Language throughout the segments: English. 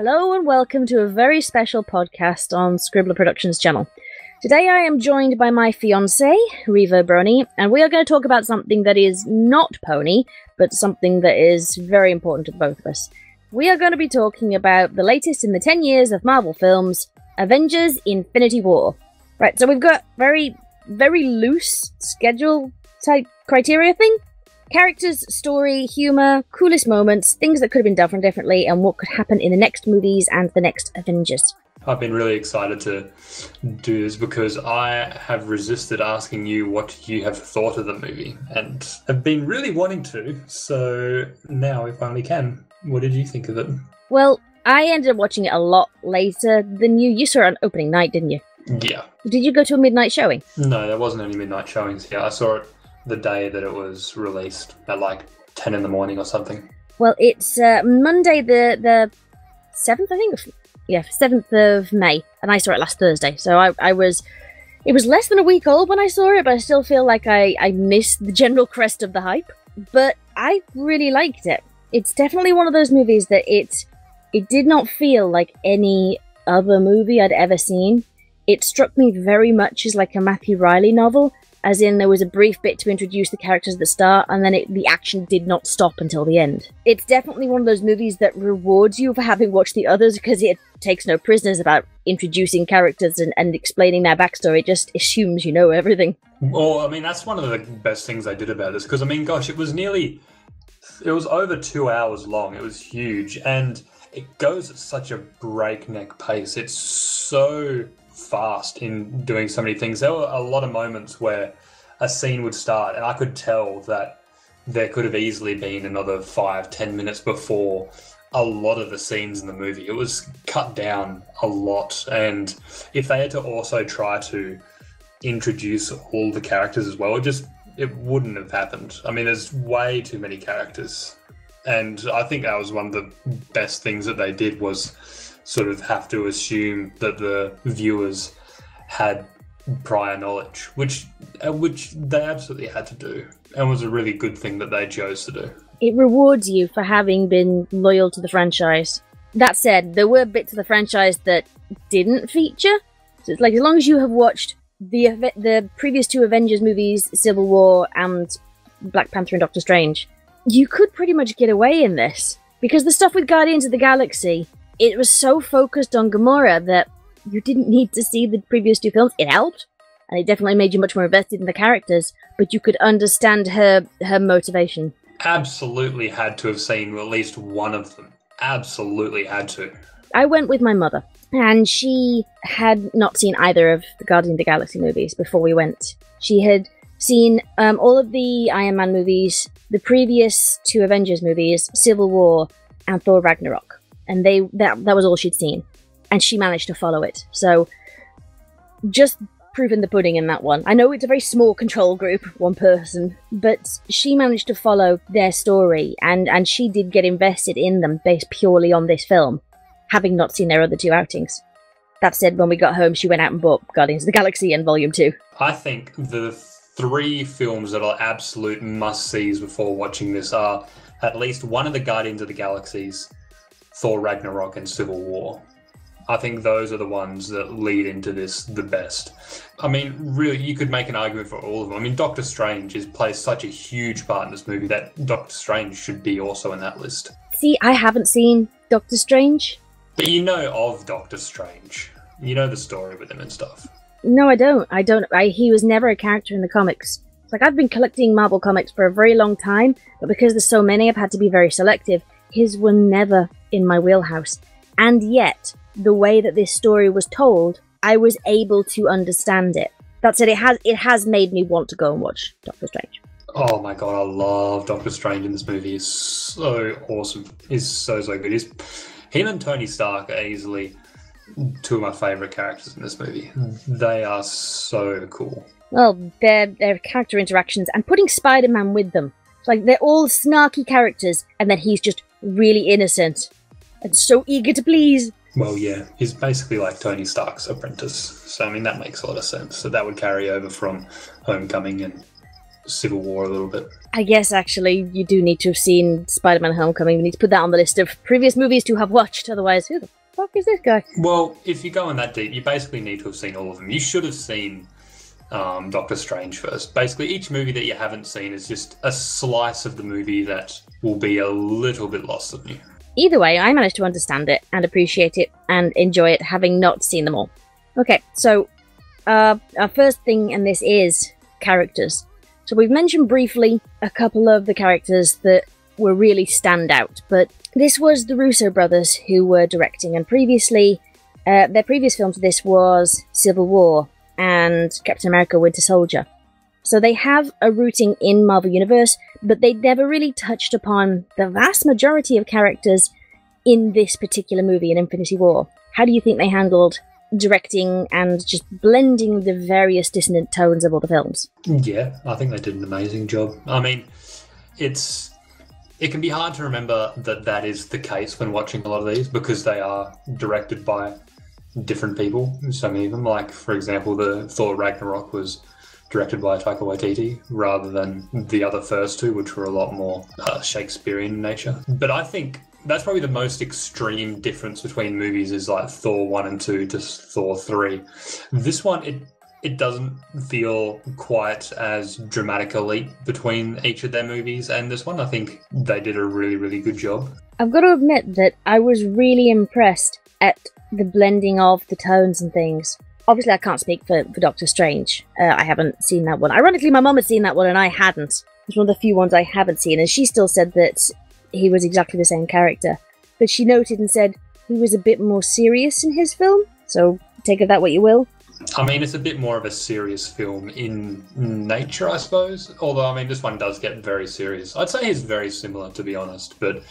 Hello and welcome to a very special podcast on Scribbler Productions channel. Today I am joined by my fiance, Reverb Brony, and we are going to talk about something that is not pony, but something that is very important to both of us. We are going to be talking about the latest in the 10 years of Marvel films, Avengers Infinity War. Right, so we've got very loose schedule type criteria thing. Characters, story, humour, coolest moments, things that could have been done differently, and what could happen in the next movies and the next Avengers. I've been really excited to do this because I have resisted asking you what you have thought of the movie and have been really wanting to, so now we finally can. What did you think of it? Well, I ended up watching it a lot later than you. You saw it on opening night, didn't you? Yeah. Did you go to a midnight showing? No, there wasn't any midnight showings. Yeah, I saw it the day that it was released at like 10 in the morning or something. Well, it's Monday the 7th, I think. Yeah, 7th of May, and I saw it last Thursday. So it was less than a week old when I saw it, but I still feel like I missed the general crest of the hype. But I really liked it. It's definitely one of those movies that it did not feel like any other movie I'd ever seen. It struck me very much as like a Matthew Riley novel, as in there was a brief bit to introduce the characters at the start, and then the action did not stop until the end. It's definitely one of those movies that rewards you for having watched the others, because it takes no prisoners about introducing characters and explaining their backstory. It just assumes you know everything. Well, I mean, that's one of the best things they did about this, because, I mean, gosh, it was over 2 hours long. It was huge, and it goes at such a breakneck pace. It's so fast in doing so many things. There were a lot of moments where a scene would start and I could tell that there could have easily been another 5-10 minutes before a lot of the scenes in the movie. It was cut down a lot, and if they had to also try to introduce all the characters as well, it wouldn't have happened. I mean, there's way too many characters, and I think that was one of the best things that they did, was sort of have to assume that the viewers had prior knowledge, which they absolutely had to do, and was a really good thing that they chose to do. It rewards you for having been loyal to the franchise. That said, there were bits of the franchise that didn't feature. So it's like, as long as you have watched the previous two Avengers movies, Civil War and Black Panther and Doctor Strange, you could pretty much get away in this. Because the stuff with Guardians of the Galaxy, it was so focused on Gomorrah that you didn't need to see the previous two films. It helped, and it definitely made you much more invested in the characters, but you could understand her motivation. Absolutely had to have seen at least one of them. Absolutely had to. I went with my mother, and she had not seen either of the Guardians of the Galaxy movies before we went. She had seen all of the Iron Man movies, the previous two Avengers movies, Civil War, and Thor Ragnarok. And that was all she'd seen. And she managed to follow it. So, just proving the pudding in that one. I know it's a very small control group, one person, but she managed to follow their story, and she did get invested in them based purely on this film, having not seen their other two outings. That said, when we got home, she went out and bought Guardians of the Galaxy and Volume 2. I think the 3 films that are absolute must-sees before watching this are at least one of the Guardians of the Galaxies, Thor Ragnarok, and Civil War. I think those are the ones that lead into this the best. I mean, really, you could make an argument for all of them. I mean, Doctor Strange plays such a huge part in this movie that Doctor Strange should be also in that list. See, I haven't seen Doctor Strange. But you know of Doctor Strange. You know the story with him and stuff. No, I don't. He was never a character in the comics. It's like, I've been collecting Marvel comics for a very long time, but because there's so many, I've had to be very selective. His were never in my wheelhouse. And yet, the way that this story was told, I was able to understand it. That said, it has made me want to go and watch Doctor Strange. Oh my god, I love Doctor Strange in this movie. He's so awesome. He's so good. Him and Tony Stark are easily two of my favourite characters in this movie. They are so cool. Well, their character interactions, and putting Spider-Man with them. Like, they're all snarky characters, and then he's just really innocent and so eager to please. Well, yeah, he's basically like Tony Stark's apprentice. So, I mean, that makes a lot of sense. So that would carry over from Homecoming and Civil War a little bit. I guess, actually, you do need to have seen Spider-Man Homecoming. We need to put that on the list of previous movies to have watched, otherwise, who the fuck is this guy? Well, if you go in that deep, you basically need to have seen all of them. You should have seen Doctor Strange first. Basically, each movie that you haven't seen is just a slice of the movie that will be a little bit lost on you. Either way, I managed to understand it and appreciate it and enjoy it, having not seen them all. Okay, so our first thing in this is characters. So we've mentioned briefly a couple of the characters that were really stand out, but this was the Russo brothers who were directing, and previously, their previous film to this was Civil War and Captain America Winter Soldier. So they have a rooting in Marvel Universe, but they never really touched upon the vast majority of characters in this particular movie, in Infinity War. How do you think they handled directing and just blending the various dissonant tones of all the films? Yeah, I think they did an amazing job. I mean, it can be hard to remember that is the case when watching a lot of these, because they are directed by different people, so many of them. Like, for example, the Thor Ragnarok was directed by Taika Waititi, rather than the other first two, which were a lot more Shakespearean in nature. But I think that's probably the most extreme difference between movies, is like Thor 1 and 2 to Thor 3. This one, it doesn't feel quite as dramatic a leap between each of their movies, and this one I think they did a really, really good job. I've got to admit that I was really impressed at the blending of the tones and things. Obviously, I can't speak for Doctor Strange. I haven't seen that one. Ironically, my mum had seen that one and I hadn't. It's one of the few ones I haven't seen, and she still said that he was exactly the same character. But she noted and said he was a bit more serious in his film, so take of that what you will. I mean, it's a bit more of a serious film in nature, I suppose. Although, I mean, this one does get very serious. I'd say it's very similar, to be honest, but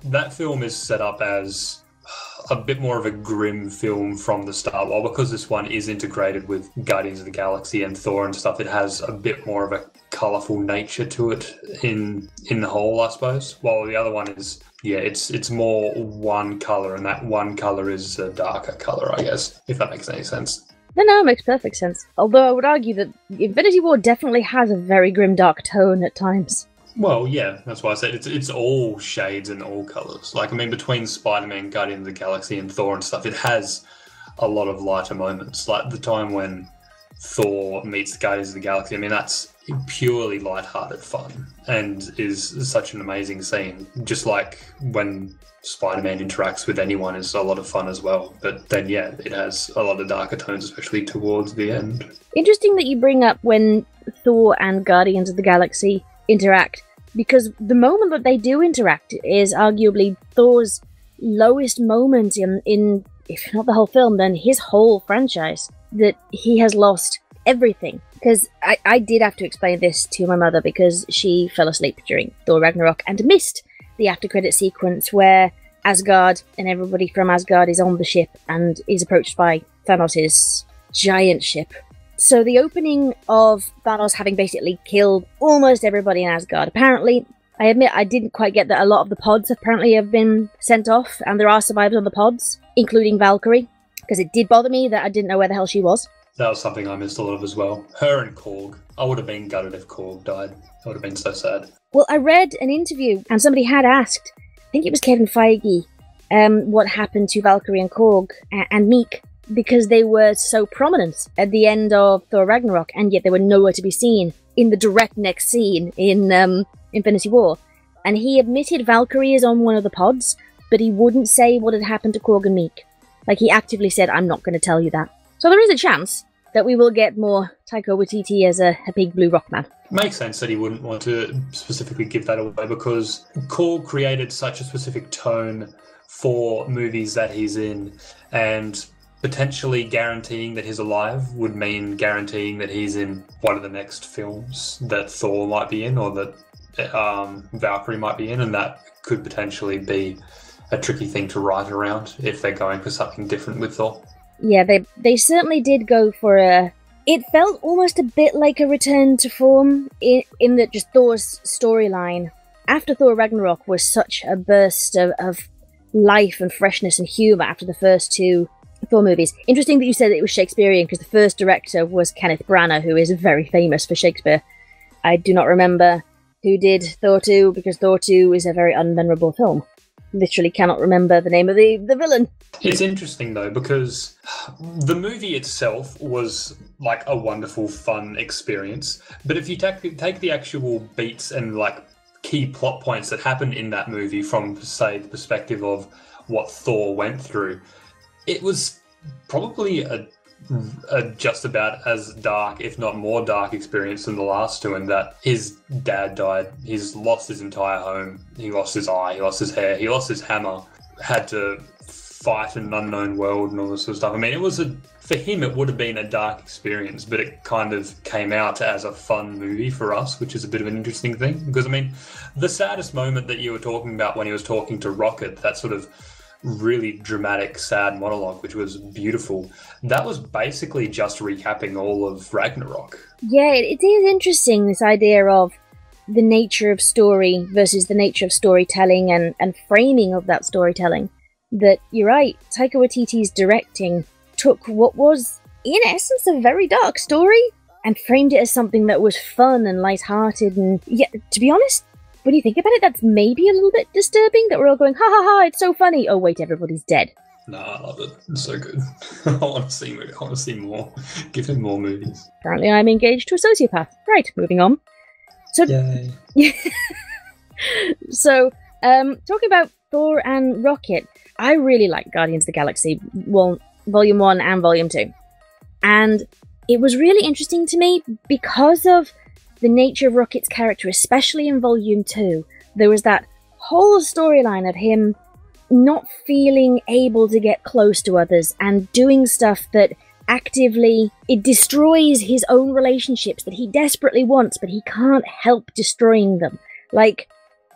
that film is set up as a bit more of a grim film from the start. While because this one is integrated with Guardians of the Galaxy and Thor and stuff, it has a bit more of a colourful nature to it in the whole, I suppose. While the other one is, yeah, it's more one colour, and that one colour is a darker colour, I guess, if that makes any sense. No, it makes perfect sense. Although I would argue that Infinity War definitely has a very grim, dark tone at times. Well, yeah, that's why I said it's all shades and all colours. Like, I mean, between Spider-Man, Guardians of the Galaxy and Thor and stuff, it has a lot of lighter moments. Like the time when Thor meets the Guardians of the Galaxy, I mean, that's purely light-hearted fun and is such an amazing scene. Just like when Spider-Man interacts with anyone is a lot of fun as well. But then, yeah, it has a lot of darker tones, especially towards the end. Interesting that you bring up when Thor and Guardians of the Galaxy interact, because the moment that they do interact is arguably Thor's lowest moment in if not the whole film, then his whole franchise. That he has lost everything. Because I did have to explain this to my mother, because she fell asleep during Thor Ragnarok and missed the after-credit sequence where Asgard and everybody from Asgard is on the ship and is approached by Thanos' giant ship. So the opening of Thanos having basically killed almost everybody in Asgard. Apparently, I admit I didn't quite get that a lot of the pods apparently have been sent off, and there are survivors on the pods, including Valkyrie, because it did bother me that I didn't know where the hell she was. That was something I missed a lot of as well. Her and Korg. I would have been gutted if Korg died. I would have been so sad. Well, I read an interview, and somebody had asked, I think it was Kevin Feige, what happened to Valkyrie and Korg and Meek, because they were so prominent at the end of Thor Ragnarok, and yet they were nowhere to be seen in the direct next scene in Infinity War. And he admitted Valkyrie is on one of the pods, but he wouldn't say what had happened to Korg and Meek. Like, he actively said, I'm not going to tell you that. So there is a chance that we will get more Taika Waititi as a big blue rock man. Makes sense that he wouldn't want to specifically give that away, because Korg created such a specific tone for movies that he's in, and potentially guaranteeing that he's alive would mean guaranteeing that he's in one of the next films that Thor might be in, or that Valkyrie might be in, and that could potentially be a tricky thing to write around if they're going for something different with Thor. Yeah, they certainly did go for a... It felt almost a bit like a return to form in that just Thor's storyline after Thor Ragnarok was such a burst of life and freshness and humour after the first two Thor movies. Interesting that you said that it was Shakespearean, because the first director was Kenneth Branagh, who is very famous for Shakespeare. I do not remember who did Thor 2, because Thor 2 is a very unmemorable film. Literally cannot remember the name of the villain. It's interesting, though, because the movie itself was like a wonderful, fun experience. But if you take the actual beats and like key plot points that happened in that movie from, say, the perspective of what Thor went through, it was probably a just about as dark, if not more dark, experience than the last two, in that his dad died, he's lost his entire home, he lost his eye, he lost his hair, he lost his hammer, had to fight in an unknown world and all this sort of stuff. I mean, for him it would have been a dark experience, but it kind of came out as a fun movie for us, which is a bit of an interesting thing. Because, I mean, the saddest moment that you were talking about when he was talking to Rocket, that sort of really dramatic, sad monologue, which was beautiful, that was basically just recapping all of Ragnarok. Yeah, it is interesting, this idea of the nature of story versus the nature of storytelling and framing of that storytelling. That, you're right, Taika Waititi's directing took what was, in essence, a very dark story and framed it as something that was fun and lighthearted. And yeah, to be honest, when you think about it, that's maybe a little bit disturbing, that we're all going, ha ha ha, it's so funny. Oh wait, everybody's dead. No, I love it. It's so good. I want to see more. Give him more movies. Apparently I'm engaged to a sociopath. Right, moving on. So, yay. So, talking about Thor and Rocket, I really like Guardians of the Galaxy, Volume 1 and Volume 2. And it was really interesting to me because of the nature of Rocket's character, especially in Volume 2. There was that whole storyline of him not feeling able to get close to others and doing stuff that actively, it destroys his own relationships that he desperately wants, but he can't help destroying them. Like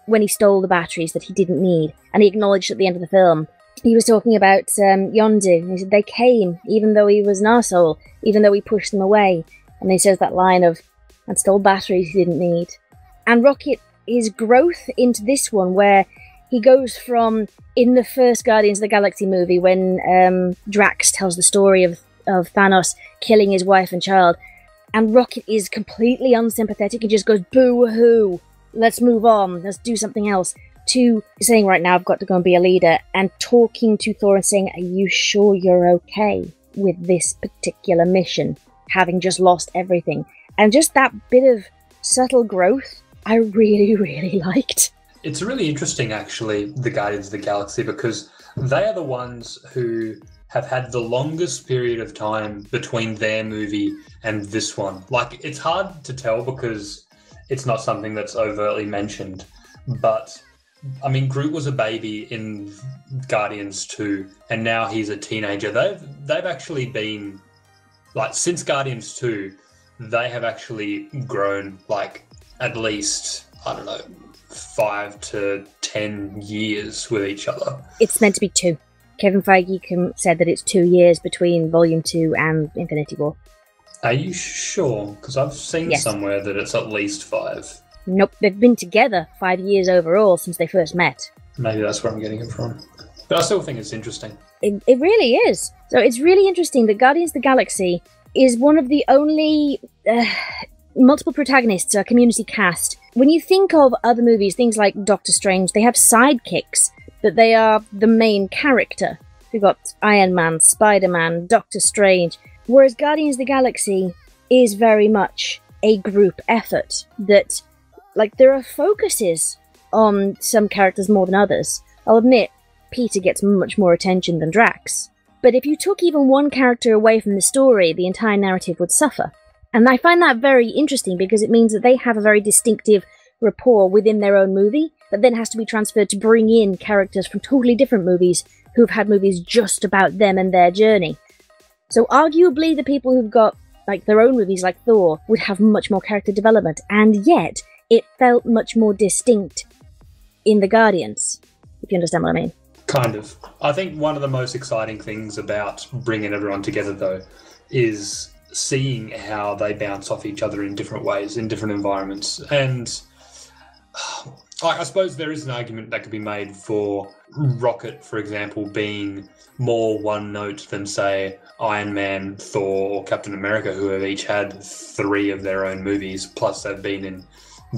when he stole the batteries that he didn't need, and he acknowledged at the end of the film, he was talking about Yondu. He said they came, even though he was an arsehole, even though he pushed them away. And he says that line of, and stole batteries he didn't need. And Rocket, his growth into this one, where he goes from, in the first Guardians of the Galaxy movie, when Drax tells the story of Thanos killing his wife and child, and Rocket is completely unsympathetic and just goes, boo-hoo, let's move on, let's do something else, to saying, right now I've got to go and be a leader, and talking to Thor and saying, are you sure you're okay with this particular mission, having just lost everything? And just that bit of subtle growth, I really, really liked. It's really interesting, actually, the Guardians of the Galaxy, because they are the ones who have had the longest period of time between their movie and this one. Like, it's hard to tell because it's not something that's overtly mentioned, but I mean, Groot was a baby in Guardians 2, and now he's a teenager. They've actually been, like, since Guardians 2, they have actually grown, like, at least, I don't know, 5 to 10 years with each other. It's meant to be 2. Kevin Feige said that it's 2 years between Volume 2 and Infinity War. Are you sure? Because I've seen somewhere that it's at least 5. Nope, they've been together 5 years overall since they first met. Maybe that's where I'm getting it from. But I still think it's interesting. It really is. So it's really interesting that Guardians of the Galaxy is one of the only multiple protagonists, a community cast. When you think of other movies, things like Doctor Strange, they have sidekicks, but they are the main character. We've got Iron Man, Spider-Man, Doctor Strange. Whereas Guardians of the Galaxy is very much a group effort that, like, there are focuses on some characters more than others. I'll admit, Peter gets much more attention than Drax. But if you took even one character away from the story, the entire narrative would suffer. And I find that very interesting because it means that they have a very distinctive rapport within their own movie that then has to be transferred to bring in characters from totally different movies who've had movies just about them and their journey. So arguably the people who've got, like, their own movies like Thor would have much more character development, and yet it felt much more distinct in the Guardians, if you understand what I mean. Kind of. I think one of the most exciting things about bringing everyone together, though, is seeing how they bounce off each other in different ways, in different environments. And I suppose there is an argument that could be made for Rocket, for example, being more one note than, say, Iron Man, Thor, or Captain America, who have each had 3 of their own movies, plus they've been in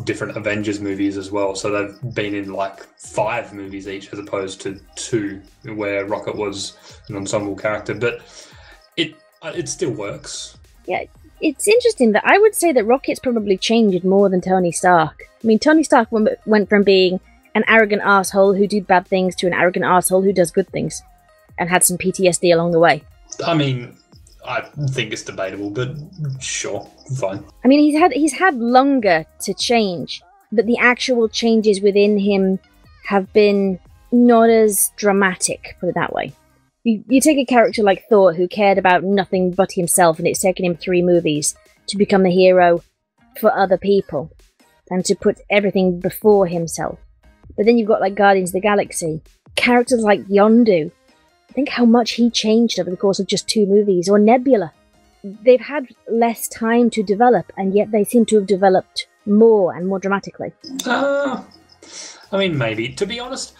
different Avengers movies as well. So they've been in like 5 movies each as opposed to 2, where Rocket was an ensemble character. But it still works. Yeah, it's interesting that I would say that Rocket's probably changed more than Tony Stark. I mean, Tony Stark went from being an arrogant asshole who did bad things to an arrogant asshole who does good things, and had some PTSD along the way. I mean, I think it's debatable, but sure, fine. I mean, he's had longer to change, but the actual changes within him have been not as dramatic, put it that way. You take a character like Thor, who cared about nothing but himself, and it's taken him 3 movies to become the hero for other people, and to put everything before himself. But then you've got like Guardians of the Galaxy, characters like Yondu. Think how much he changed over the course of just 2 movies, or Nebula. They've had less time to develop, and yet they seem to have developed more and more dramatically. I mean, maybe. To be honest,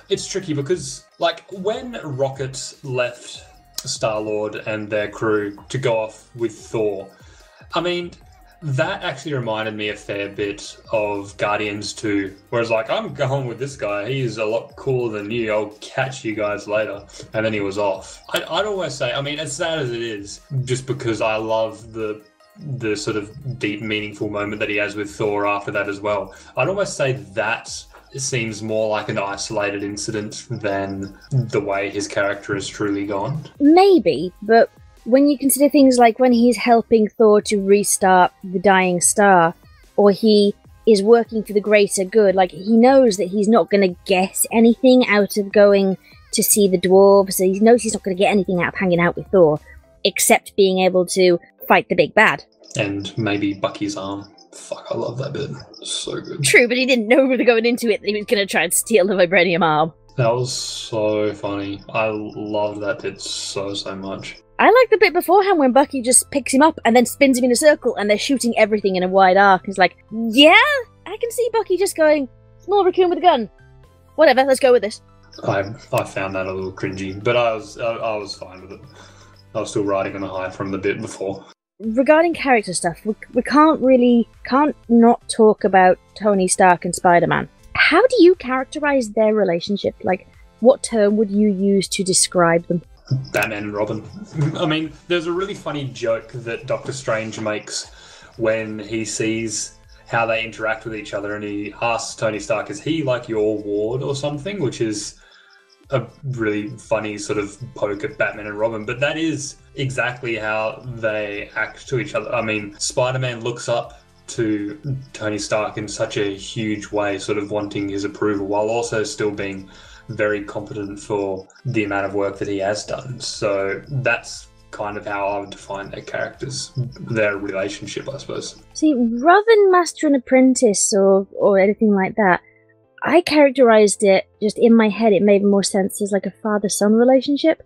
it's tricky because, like, when Rocket left Star-Lord and their crew to go off with Thor, I mean, that actually reminded me a fair bit of Guardians 2, whereas, like, I'm going with this guy, he's a lot cooler than you, I'll catch you guys later, and then he was off. I'd almost say, I mean, as sad as it is, just because I love the sort of deep, meaningful moment that he has with Thor after that as well, I'd almost say that seems more like an isolated incident than the way his character has truly gone. Maybe, but when you consider things like when he's helping Thor to restart the dying star, or he is working for the greater good, like, he knows that he's not going to get anything out of going to see the dwarves, so he knows he's not going to get anything out of hanging out with Thor, except being able to fight the big bad. And maybe Bucky's arm. Fuck, I love that bit. It's so good. True, but he didn't know going into it that he was going to try and steal the vibranium arm. That was so funny. I loved that bit so much. I like the bit beforehand when Bucky just picks him up and then spins him in a circle and they're shooting everything in a wide arc. It's like, yeah, I can see Bucky just going, small raccoon with a gun. Whatever, let's go with this. I found that a little cringy, but I was fine with it. I was still riding on a high from the bit before. Regarding character stuff, we can't not talk about Tony Stark and Spider-Man. How do you characterize their relationship? Like, what term would you use to describe them? Batman and Robin. I mean, there's a really funny joke that Doctor Strange makes when he sees how they interact with each other, and he asks Tony Stark, is he like your ward or something? Which is a really funny sort of poke at Batman and Robin, but that is exactly how they act to each other. I mean, Spider-Man looks up to Tony Stark in such a huge way, sort of wanting his approval, while also still being very competent for the amount of work that he has done. So that's kind of how I would define their characters, their relationship, I suppose. See, rather than master and apprentice or anything like that, I characterized it just in my head. It made more sense as like a father-son relationship.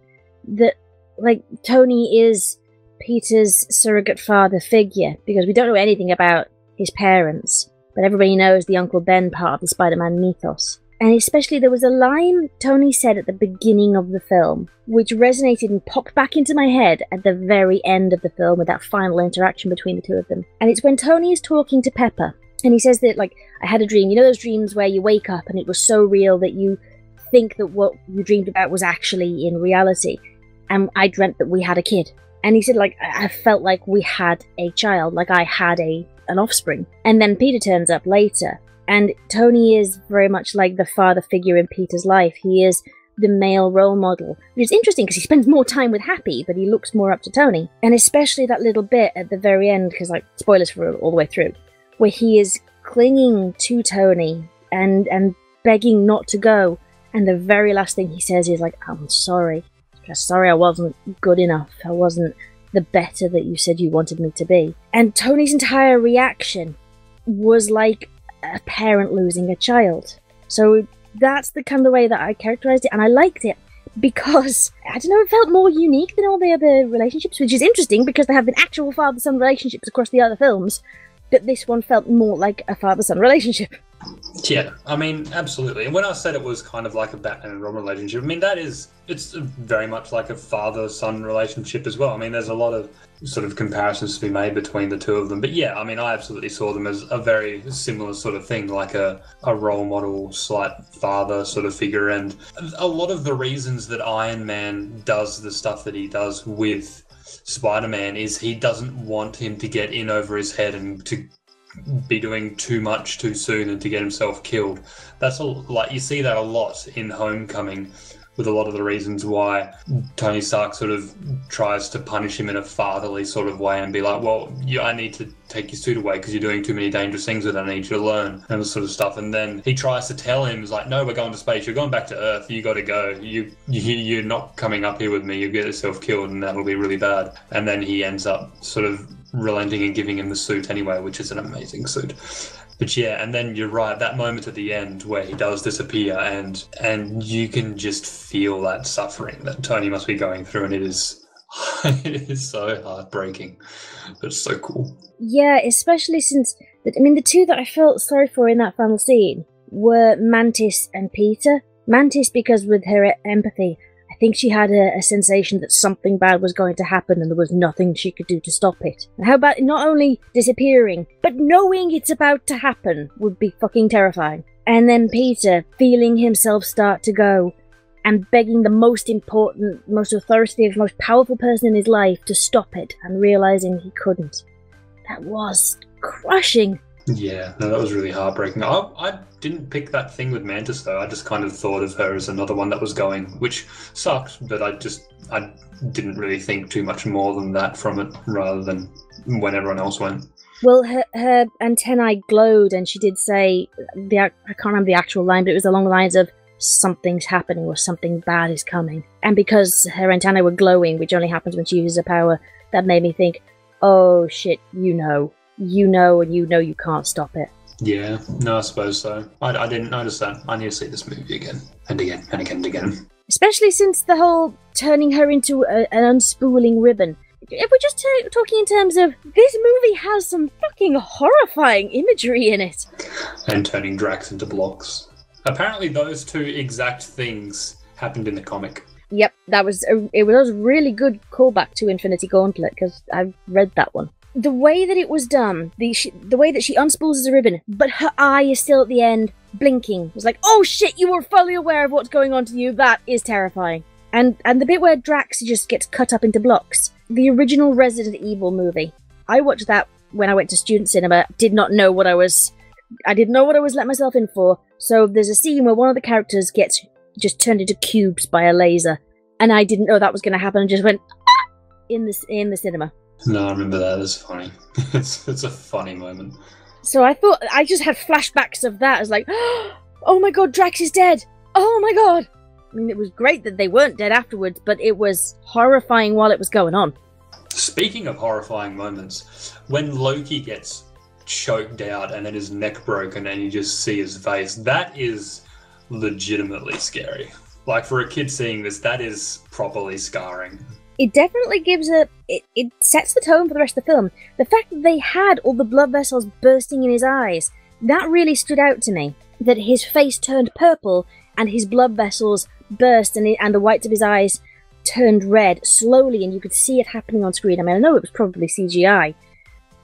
That, like, Tony is Peter's surrogate father figure, because we don't know anything about his parents, but everybody knows the Uncle Ben part of the Spider-Man mythos. And especially there was a line Tony said at the beginning of the film, which resonated and popped back into my head at the very end of the film with that final interaction between the two of them. And it's when Tony is talking to Pepper, and he says that, like, I had a dream. You know those dreams where you wake up and it was so real that you think that what you dreamed about was actually in reality. And I dreamt that we had a kid. And he said, like, I felt like we had a child, like I had an offspring. And then Peter turns up later. And Tony is very much like the father figure in Peter's life. He is the male role model, which is interesting because he spends more time with Happy, but he looks more up to Tony. And especially that little bit at the very end, because, like, spoilers for all the way through, where he is clinging to Tony and begging not to go. And the very last thing he says is, like, I'm sorry. Just sorry I wasn't good enough. I wasn't the better that you said you wanted me to be. And Tony's entire reaction was like a parent losing a child. So that's the kind of way that I characterized it, and I liked it because, I don't know, it felt more unique than all the other relationships, which is interesting because there have been actual father-son relationships across the other films, but this one felt more like a father-son relationship. Yeah, I mean, absolutely. And when I said it was kind of like a Batman and Robin relationship, I mean, it's very much like a father-son relationship as well. I mean, there's a lot of sort of comparisons to be made between the two of them. But yeah, I mean, I absolutely saw them as a very similar sort of thing, like a role model, slight father sort of figure. And a lot of the reasons that Iron Man does the stuff that he does with Spider-Man is he doesn't want him to get in over his head and to be doing too much too soon and to get himself killed. That's like you see that a lot in Homecoming with a lot of the reasons why Tony Stark sort of tries to punish him in a fatherly sort of way and be like, well, I need to take your suit away because you're doing too many dangerous things that I need you to learn and this sort of stuff. And then he tries to tell him, he's like, no, we're going to space, you're going back to Earth, you got to go, you're not coming up here with me, you'll get yourself killed and that'll be really bad. And then he ends up sort of relenting and giving him the suit anyway, which is an amazing suit. But yeah, and then you're right, that moment at the end where he does disappear and you can just feel that suffering that Tony must be going through, and it is so heartbreaking. But it's so cool. Yeah, especially since, I mean, the two that I felt sorry for in that final scene were Mantis and Peter. Mantis because with her empathy, I think she had a sensation that something bad was going to happen and there was nothing she could do to stop it. And how about not only disappearing, but knowing it's about to happen would be fucking terrifying. And then Peter feeling himself start to go and begging the most important, most authoritative, most powerful person in his life to stop it and realizing he couldn't. That was crushing. Yeah, no, that was really heartbreaking. I didn't pick that thing with Mantis, though. I just kind of thought of her as another one that was going, which sucked, but I didn't really think too much more than that from it, rather than when everyone else went. Well, her antennae glowed, and she did say, I can't remember the actual line, but it was along the lines of, something's happening or something bad is coming. And because her antennae were glowing, which only happens when she uses her power, that made me think, oh shit, you know you can't stop it. Yeah, no, I suppose so. I didn't notice that. I need to see this movie again and again and again and again. Especially since the whole turning her into an unspooling ribbon. If we're just talking in terms of, this movie has some fucking horrifying imagery in it. And turning Drax into blocks. Apparently those two exact things happened in the comic. Yep, it was a really good callback to Infinity Gauntlet, because I've read that one. The way that it was done, the way that she unspools as a ribbon, but her eye is still at the end, blinking. It was like, oh shit, you were fully aware of what's going on to you. That is terrifying. And the bit where Drax just gets cut up into blocks. The original Resident Evil movie. I watched that when I went to student cinema. I didn't know what I was letting myself in for. So there's a scene where one of the characters gets just turned into cubes by a laser. And I didn't know that was going to happen and just went, ah! in the cinema. No, I remember that. It's funny. It's a funny moment. So I just had flashbacks of that. I was like, oh my god, Drax is dead. Oh my god. I mean, it was great that they weren't dead afterwards, but it was horrifying while it was going on. Speaking of horrifying moments, when Loki gets choked out and then his neck broken and you just see his face, that is legitimately scary. Like, for a kid seeing this, that is properly scarring. It definitely gives it sets the tone for the rest of the film. The fact that they had all the blood vessels bursting in his eyes, that really stood out to me. That his face turned purple and his blood vessels burst and the whites of his eyes turned red slowly, and you could see it happening on screen. I mean, I know it was probably CGI.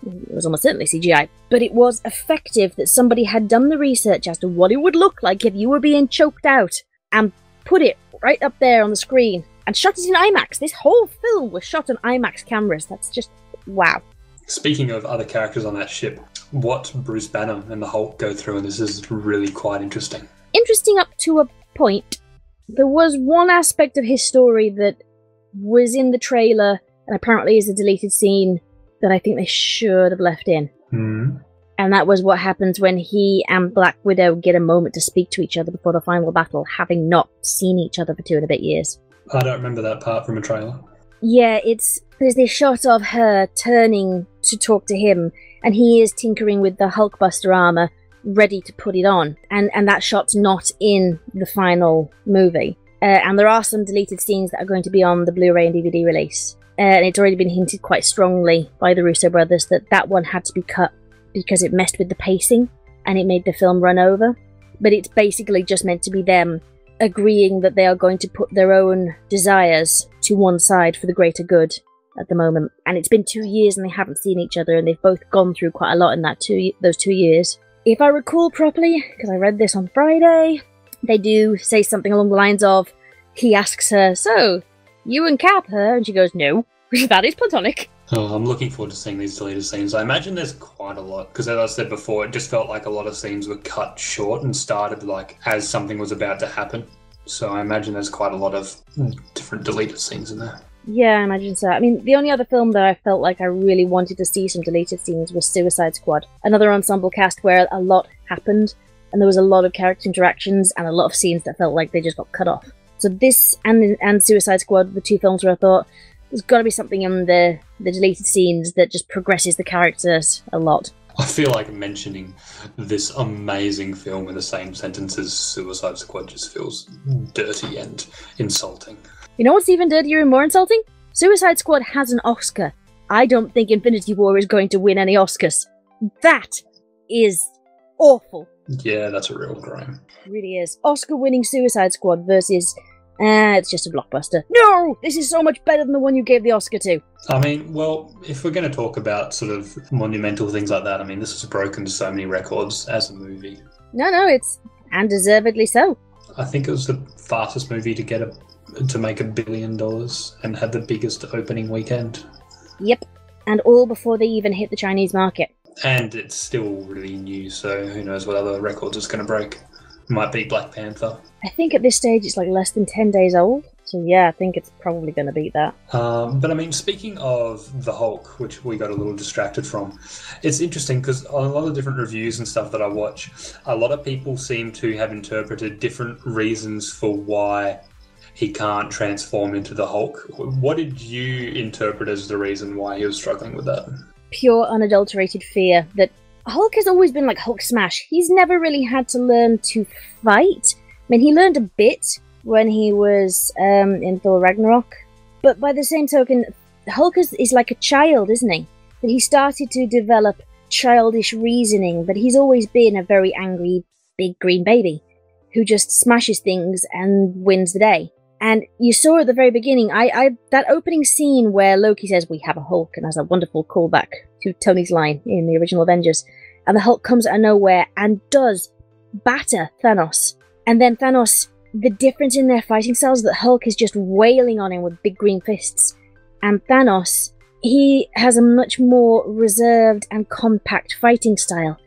It was almost certainly CGI, but it was effective that somebody had done the research as to what it would look like if you were being choked out and put it right up there on the screen. And shot it in IMAX. This whole film was shot on IMAX cameras. That's just, wow. Speaking of other characters on that ship, what Bruce Banner and the Hulk go through, and this is really quite interesting. Interesting up to a point. There was one aspect of his story that was in the trailer, and apparently is a deleted scene, that I think they should have left in. Mm. And that was what happens when he and Black Widow get a moment to speak to each other before the final battle, having not seen each other for 2 and a bit years. I don't remember that part from a trailer. Yeah, there's this shot of her turning to talk to him, and he is tinkering with the Hulkbuster armor, ready to put it on. And that shot's not in the final movie. And there are some deleted scenes that are going to be on the Blu-ray and DVD release. And it's already been hinted quite strongly by the Russo brothers that one had to be cut because it messed with the pacing. and it made the film run over. But it's basically just meant to be them agreeing that they are going to put their own desires to one side for the greater good at the moment. And it's been 2 years and they haven't seen each other, and they've both gone through quite a lot in those 2 years. If I recall properly, because I read this on Friday, they do say something along the lines of, he asks her, "So, you and Cap her?" And she goes, "No, that is platonic." Oh, I'm looking forward to seeing these deleted scenes. I imagine there's quite a lot, because as I said before, it just felt like a lot of scenes were cut short and started like as something was about to happen. So I imagine there's quite a lot of different deleted scenes in there. Yeah, I imagine so. I mean, the only other film that I felt like I really wanted to see some deleted scenes was Suicide Squad. Another ensemble cast where a lot happened, and there was a lot of character interactions and a lot of scenes that felt like they just got cut off. So this and Suicide Squad, the two films where I thought, there's got to be something in the deleted scenes that just progresses the characters a lot. I feel like mentioning this amazing film in the same sentence as Suicide Squad just feels dirty and insulting. You know what's even dirtier and more insulting? Suicide Squad has an Oscar. I don't think Infinity War is going to win any Oscars. That is awful. Yeah, that's a real crime. It really is. Oscar-winning Suicide Squad versus... it's just a blockbuster. No! This is so much better than the one you gave the Oscar to. I mean, well, if we're going to talk about sort of monumental things like that, I mean, this has broken so many records as a movie. No, it's... and deservedly so. I think it was the fastest movie to make $1 billion and had the biggest opening weekend. Yep. And all before they even hit the Chinese market. And it's still really new, so who knows what other records it's going to break. Might be Black Panther. I think at this stage it's like less than 10 days old. So yeah, I think it's probably going to beat that. But I mean, speaking of the Hulk, which we got a little distracted from, it's interesting because on a lot of different reviews and stuff that I watch, a lot of people seem to have interpreted different reasons for why he can't transform into the Hulk. What did you interpret as the reason why he was struggling with that? Pure, unadulterated fear that Hulk has always been like Hulk smash. He's never really had to learn to fight. I mean, he learned a bit when he was in Thor Ragnarok. But by the same token, Hulk is like a child, isn't he? That he started to develop childish reasoning, but he's always been a very angry, big green baby who just smashes things and wins the day. And you saw at the very beginning, that opening scene where Loki says, "We have a Hulk," and has a wonderful callback to Tony's line in the original Avengers. And the Hulk comes out of nowhere and does batter Thanos. And then Thanos, the difference in their fighting styles, that Hulk is just wailing on him with big green fists. And Thanos, he has a much more reserved and compact fighting style.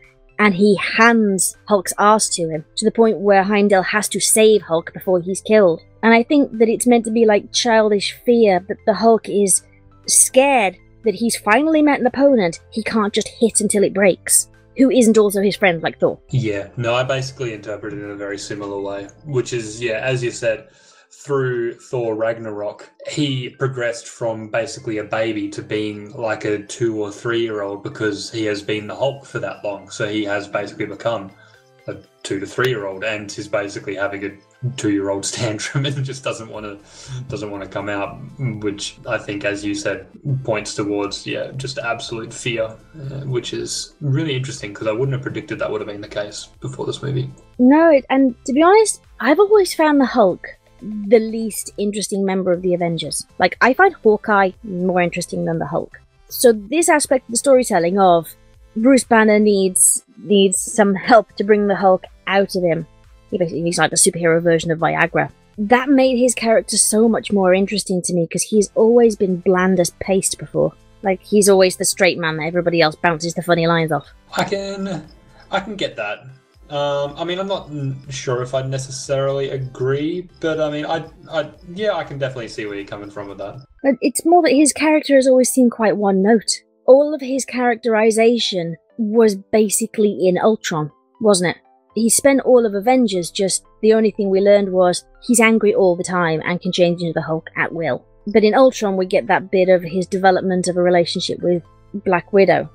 And he hands Hulk's arse to him, to the point where Heimdall has to save Hulk before he's killed. And I think that it's meant to be like childish fear, that the Hulk is scared that he's finally met an opponent he can't just hit until it breaks, who isn't also his friend like Thor. Yeah, no, I basically interpreted it in a very similar way, which is, yeah, as you said, through Thor Ragnarok, he progressed from basically a baby to being like a 2 or 3 year old because he has been the Hulk for that long. So he has basically become a 2 to 3 year old, and he's basically having a 2-year-old's tantrum and just doesn't want to come out, which I think, as you said, points towards just absolute fear, which is really interesting because I wouldn't have predicted that would have been the case before this movie. No, and to be honest, I've always found the Hulk the least interesting member of the Avengers. Like, I find Hawkeye more interesting than the Hulk. So this aspect of the storytelling of Bruce Banner needs some help to bring the Hulk out of him. He's like the superhero version of Viagra. That made his character so much more interesting to me because he's always been bland as paste before. Like, he's always the straight man that everybody else bounces the funny lines off. I can get that. I mean, I'm not sure if I'd necessarily agree, but I mean, I can definitely see where you're coming from with that. But it's more that his character has always seemed quite one note. All of his characterization was basically in Ultron, wasn't it? He spent all of Avengers just, the only thing we learned was he's angry all the time and can change into the Hulk at will. But in Ultron we get that bit of his development of a relationship with Black Widow,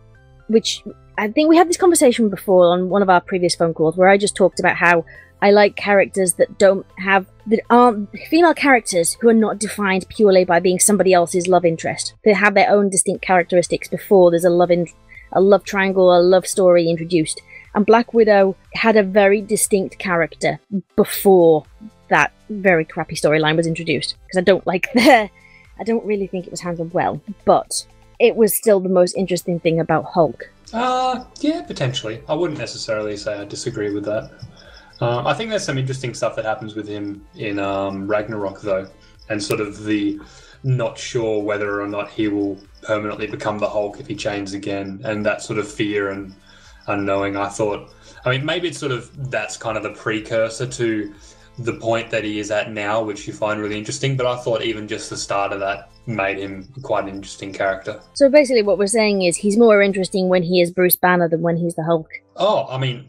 which I think we had this conversation before on one of our previous phone calls where I just talked about how I like characters that aren't female characters who are not defined purely by being somebody else's love interest. They have their own distinct characteristics before there's a love triangle, a love story introduced. And Black Widow had a very distinct character before that very crappy storyline was introduced. Because I don't really think it was handled well, but it was still the most interesting thing about Hulk. Yeah, potentially. I wouldn't necessarily say I disagree with that. I think there's some interesting stuff that happens with him in Ragnarok, though, and sort of the not sure whether or not he will permanently become the Hulk if he changes again, and that sort of fear and unknowing. I mean, maybe it's sort of, that's kind of the precursor to the point that he is at now, which you find really interesting, but I thought even just the start of that made him quite an interesting character. So basically what we're saying is he's more interesting when he is Bruce Banner than when he's the Hulk. Oh, I mean,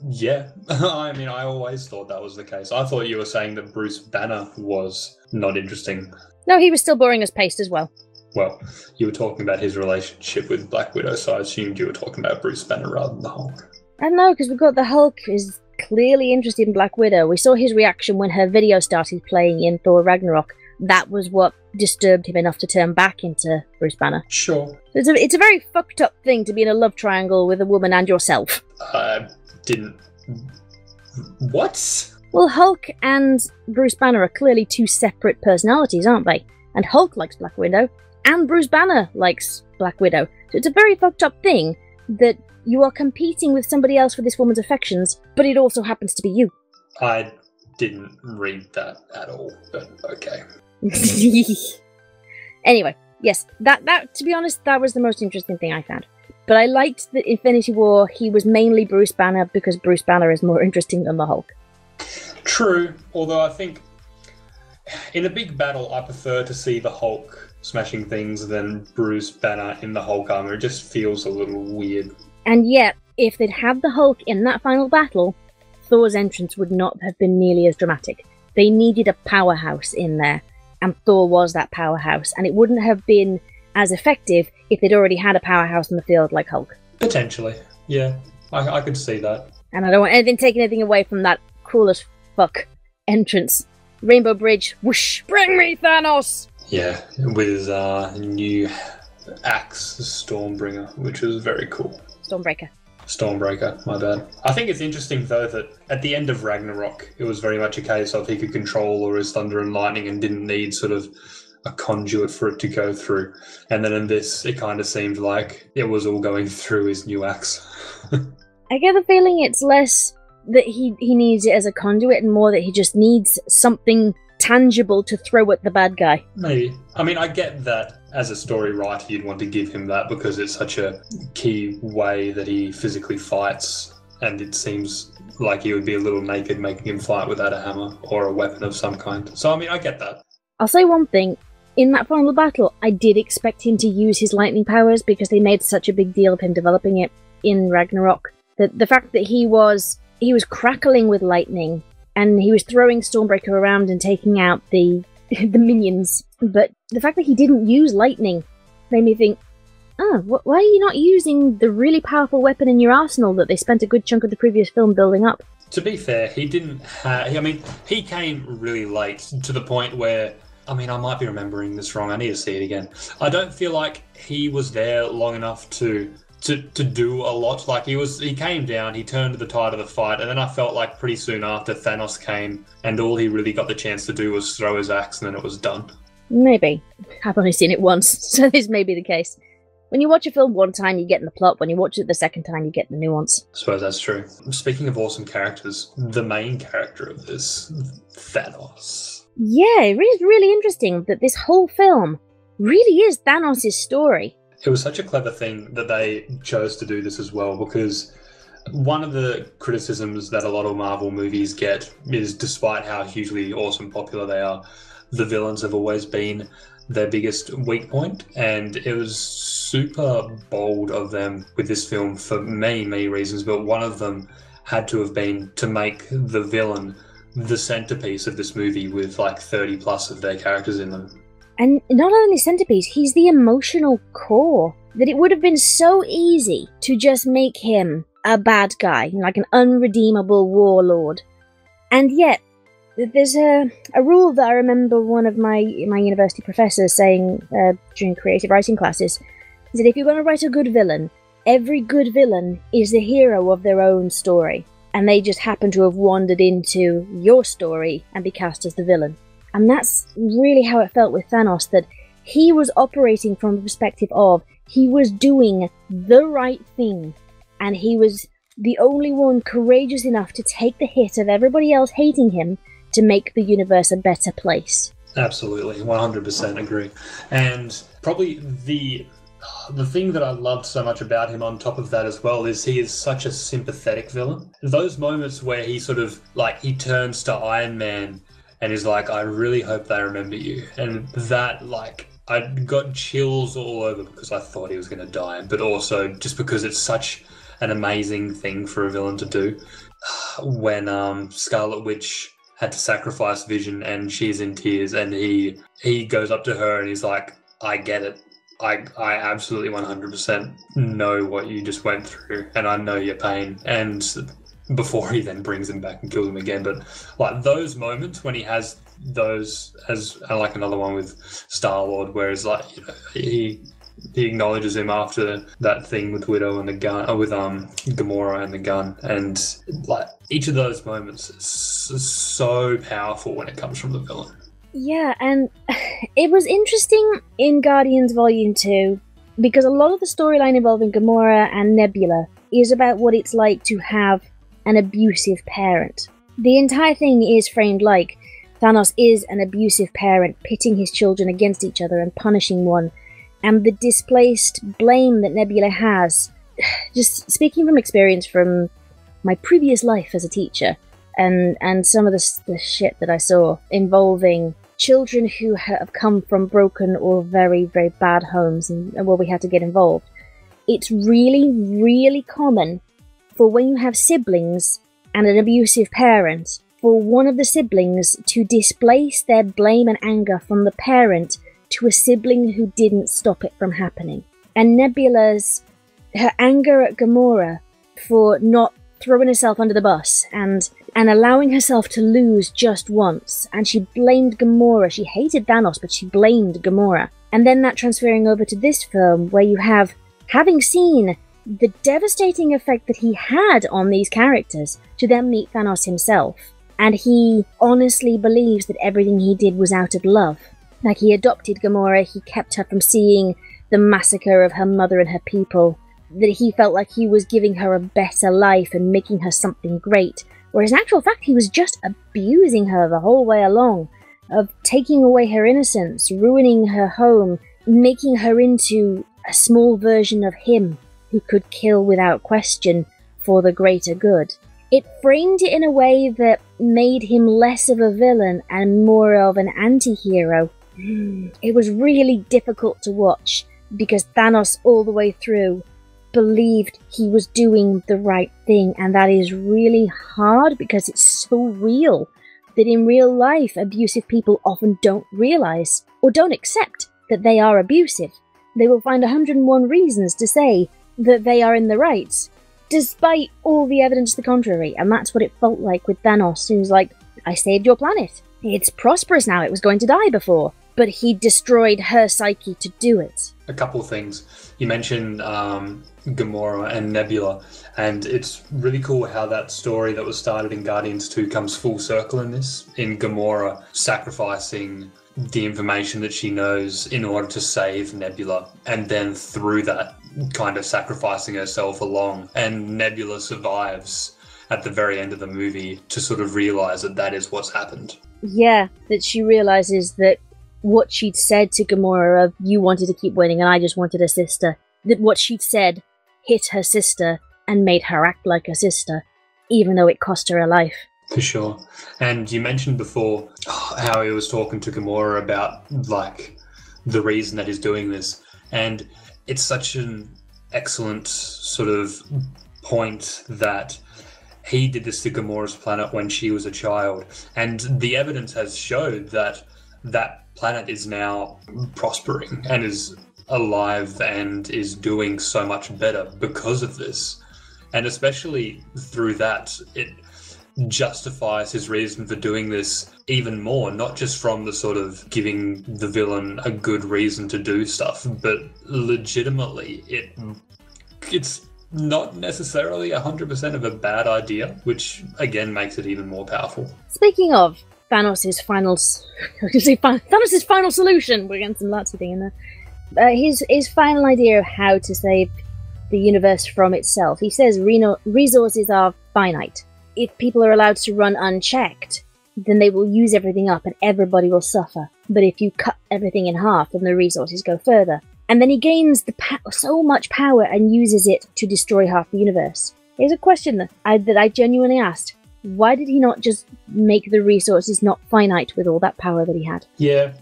yeah. I mean, I always thought that was the case. I thought you were saying that Bruce Banner was not interesting. No, he was still boring as paste as well. Well, you were talking about his relationship with Black Widow, so I assumed you were talking about Bruce Banner rather than the Hulk. I don't know, because we've got the Hulk is clearly interested in Black Widow. We saw his reaction when her video started playing in Thor Ragnarok. That was what disturbed him enough to turn back into Bruce Banner. Sure. It's a very fucked up thing to be in a love triangle with a woman and yourself. What? Well, Hulk and Bruce Banner are clearly two separate personalities, aren't they? And Hulk likes Black Widow, and Bruce Banner likes Black Widow. So it's a very fucked up thing that you are competing with somebody else for this woman's affections, but it also happens to be you. I didn't read that at all, but okay. Anyway, yes, that to be honest, that was the most interesting thing I found. But I liked that Infinity War, he was mainly Bruce Banner because Bruce Banner is more interesting than the Hulk. True, although I think in a big battle, I prefer to see the Hulk smashing things than Bruce Banner in the Hulk armor. It just feels a little weird. And yet, if they'd had the Hulk in that final battle, Thor's entrance would not have been nearly as dramatic. They needed a powerhouse in there, and Thor was that powerhouse, and it wouldn't have been as effective if they'd already had a powerhouse in the field like Hulk. Potentially, yeah. I could see that. And I don't want anything taking anything away from that cool as fuck entrance. Rainbow Bridge, whoosh, bring me Thanos! Yeah, with his new axe, Stormbringer, which was very cool. Stormbreaker, my bad. I think it's interesting, though, that at the end of Ragnarok, it was very much a case of he could control all his thunder and lightning and didn't need sort of a conduit for it to go through. And then in this, it kind of seemed like it was all going through his new axe. I get the feeling it's less that he needs it as a conduit and more that he just needs something tangible to throw at the bad guy. Maybe. I mean, I get that as a story writer, you'd want to give him that because it's such a key way that he physically fights, and it seems like he would be a little naked making him fight without a hammer or a weapon of some kind. So, I mean, I get that. I'll say one thing. In that final battle, I did expect him to use his lightning powers because they made such a big deal of him developing it in Ragnarok. The fact that he was crackling with lightning and he was throwing Stormbreaker around and taking out the minions. But the fact that he didn't use lightning made me think, why are you not using the really powerful weapon in your arsenal that they spent a good chunk of the previous film building up? To be fair, he didn't have... I mean, he came really late to the point where... I mean, I might be remembering this wrong. I need to see it again. I don't feel like he was there long enough to do a lot. Like, he came down, he turned to the tide of the fight, and then I felt like pretty soon after Thanos came, and all he really got the chance to do was throw his axe, and then it was done. Maybe. I've only seen it once, so this may be the case. When you watch a film one time, you get in the plot. When you watch it the second time, you get the nuance. I suppose that's true. Speaking of awesome characters, the main character of this, Thanos. Yeah, it is really interesting that this whole film really is Thanos' story. It was such a clever thing that they chose to do this as well, because one of the criticisms that a lot of Marvel movies get is, despite how hugely awesome popular they are, the villains have always been their biggest weak point, and it was super bold of them with this film for many reasons, but one of them had to have been to make the villain the centerpiece of this movie with like 30 plus of their characters in them. And not only centerpiece, he's the emotional core. That it would have been so easy to just make him a bad guy, like an unredeemable warlord. And yet, there's a rule that I remember one of my university professors saying during creative writing classes, is that if you're going to write a good villain, every good villain is the hero of their own story, and they just happen to have wandered into your story and be cast as the villain. And that's really how it felt with Thanos, that he was operating from the perspective of he was doing the right thing, and he was the only one courageous enough to take the hit of everybody else hating him to make the universe a better place. Absolutely, 100% agree. And probably the thing that I loved so much about him on top of that as well is he is such a sympathetic villain. Those moments where he sort of, like, he turns to Iron Man and is like, I really hope they remember you. And that, like, I got chills all over because I thought he was going to die, but also just because it's such an amazing thing for a villain to do. When Scarlet Witch had to sacrifice Vision and she's in tears and he goes up to her and he's like, I get it. I absolutely 100% know what you just went through and I know your pain. And before he then brings him back and kills him again. But like those moments when he has those, as I like another one with Star-Lord, where it's like, you know, he acknowledges him after that thing with Widow and the gun, or with Gomorrah and the gun, and like each of those moments is so powerful when it comes from the villain. Yeah, and it was interesting in Guardians Volume 2 because a lot of the storyline involving Gomorrah and Nebula is about what it's like to have an abusive parent. The entire thing is framed like Thanos is an abusive parent, pitting his children against each other and punishing one, and the displaced blame that Nebula has. Just speaking from experience from my previous life as a teacher, and some of the shit that I saw involving children who have come from broken or very, very bad homes and where we had to get involved. It's really, really common for when you have siblings and an abusive parent, for one of the siblings to displace their blame and anger from the parent to a sibling who didn't stop it from happening. And Nebula's, her anger at Gomorrah for not throwing herself under the bus and allowing herself to lose just once, and she blamed Gomorrah. She hated Thanos, but she blamed Gomorrah. And then that transferring over to this film, where you have, having seen the devastating effect that he had on these characters, to then meet Thanos himself, and he honestly believes that everything he did was out of love. Like, he adopted Gomorrah, he kept her from seeing the massacre of her mother and her people, that he felt like he was giving her a better life and making her something great, whereas in actual fact he was just abusing her the whole way along, of taking away her innocence, ruining her home, making her into a small version of him who could kill without question for the greater good. It framed it in a way that made him less of a villain and more of an anti-hero. It was really difficult to watch, because Thanos all the way through believed he was doing the right thing, and that is really hard because it's so real that in real life abusive people often don't realise or don't accept that they are abusive. They will find 101 reasons to say that they are in the right, despite all the evidence to the contrary, and that's what it felt like with Thanos. He was like, I saved your planet. It's prosperous now, it was going to die before. But he destroyed her psyche to do it. A couple of things. You mentioned Gomorrah and Nebula, and it's really cool how that story that was started in Guardians 2 comes full circle in this. In Gomorrah sacrificing the information that she knows in order to save Nebula, and then through that kind of sacrificing herself along, and Nebula survives at the very end of the movie to sort of realise that that is what's happened. Yeah, that she realises that what she'd said to Gomorrah of, you wanted to keep winning and I just wanted a sister, that what she'd said hit her sister and made her act like a sister, even though it cost her a life. For sure. And you mentioned before how he was talking to Gomorrah about, like, the reason that he's doing this, and it's such an excellent sort of point that he did this to Gomorrah's planet when she was a child, and the evidence has showed that that planet is now prospering and is alive and is doing so much better because of this. And especially through that, it justifies his reason for doing this even more, not just from the sort of giving the villain a good reason to do stuff, but legitimately it it's not necessarily 100% of a bad idea, which again makes it even more powerful. Speaking of Thanos' final solution, we're getting some Nazi thing in there. His final idea of how to save the universe from itself. He says resources are finite. If people are allowed to run unchecked, then they will use everything up and everybody will suffer. But if you cut everything in half, then the resources go further. And then he gains so much power and uses it to destroy half the universe. Here's a question that I genuinely asked. Why did he not just make the resources not finite with all that power that he had? Yeah,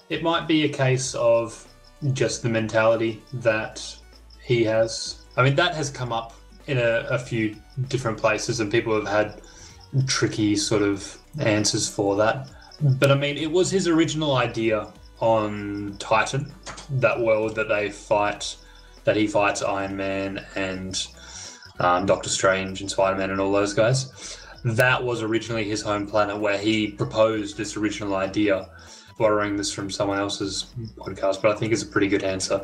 it might be a case of just the mentality that he has. I mean, that has come up in a few different places, and people have had tricky sort of answers for that. But I mean, it was his original idea on Titan, that world that he fights Iron Man and Doctor Strange and Spider-Man and all those guys. That was originally his home planet, where he proposed this original idea, borrowing this from someone else's podcast, but I think it's a pretty good answer.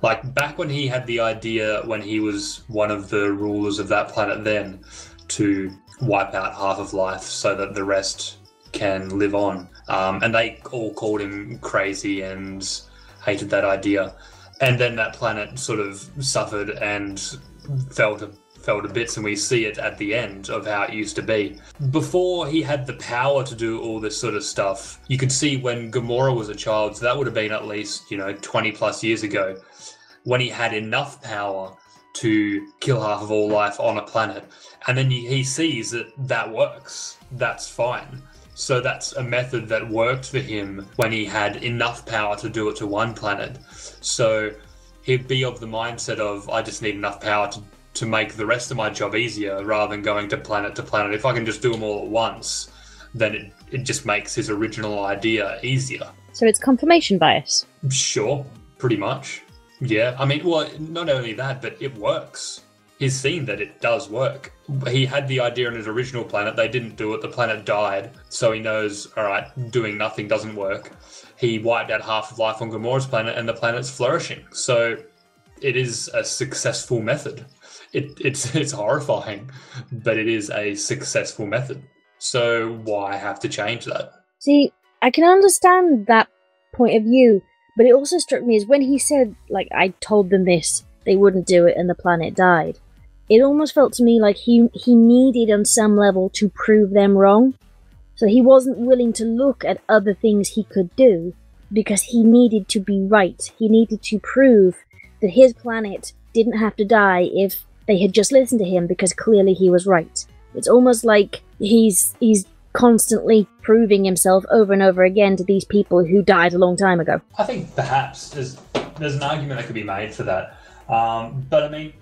Like, back when he had the idea, when he was one of the rulers of that planet then, to wipe out half of life so that the rest can live on. And they all called him crazy and hated that idea. And then that planet sort of suffered and fell to bits, and we see it at the end of how it used to be. Before he had the power to do all this sort of stuff, you could see when Gomorrah was a child, so that would have been at least, 20 plus years ago, when he had enough power to kill half of all life on a planet. And then he sees that works. That's fine. So that's a method that worked for him when he had enough power to do it to one planet. So he'd be of the mindset of, I just need enough power to make the rest of my job easier, rather than going to planet to planet. If I can just do them all at once, then it just makes his original idea easier. So it's confirmation bias? Sure, pretty much. Yeah, I mean, well, not only that, but it works. He's seen that it does work. He had the idea on his original planet, they didn't do it, the planet died, so he knows, all right, doing nothing doesn't work. He wiped out half of life on Gomorrah's planet, and the planet's flourishing. So it is a successful method. It's horrifying, but it is a successful method. So why have to change that? See, I can understand that point of view, but it also struck me as when he said, like, I told them this, they wouldn't do it, and the planet died. It almost felt to me like he needed on some level to prove them wrong. So he wasn't willing to look at other things he could do because he needed to be right. He needed to prove that his planet didn't have to die if they had just listened to him, because clearly he was right. It's almost like he's constantly proving himself over and over again to these people who died a long time ago. I think perhaps there's an argument that could be made for that. But I mean,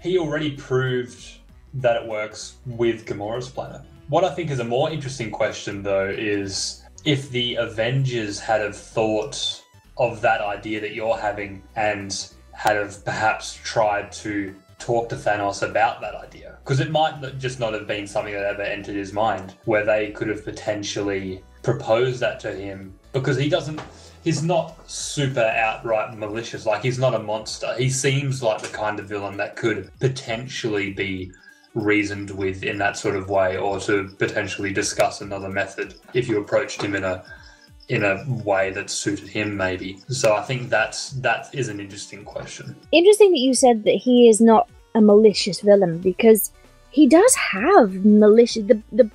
he already proved that it works with Gomorrah's planet. What I think is a more interesting question, though, is if the Avengers had have thought of that idea that you're having and had have perhaps tried to talk to Thanos about that idea. Because it might just not have been something that ever entered his mind, where they could have potentially proposed that to him. Because he's not super outright malicious. Like, he's not a monster. He seems like the kind of villain that could potentially be reasoned with in that sort of way, or to potentially discuss another method if you approached him in a way that suited him, maybe. So I think that is an interesting question. Interesting that you said that he is not a malicious villain, because he does have malicious...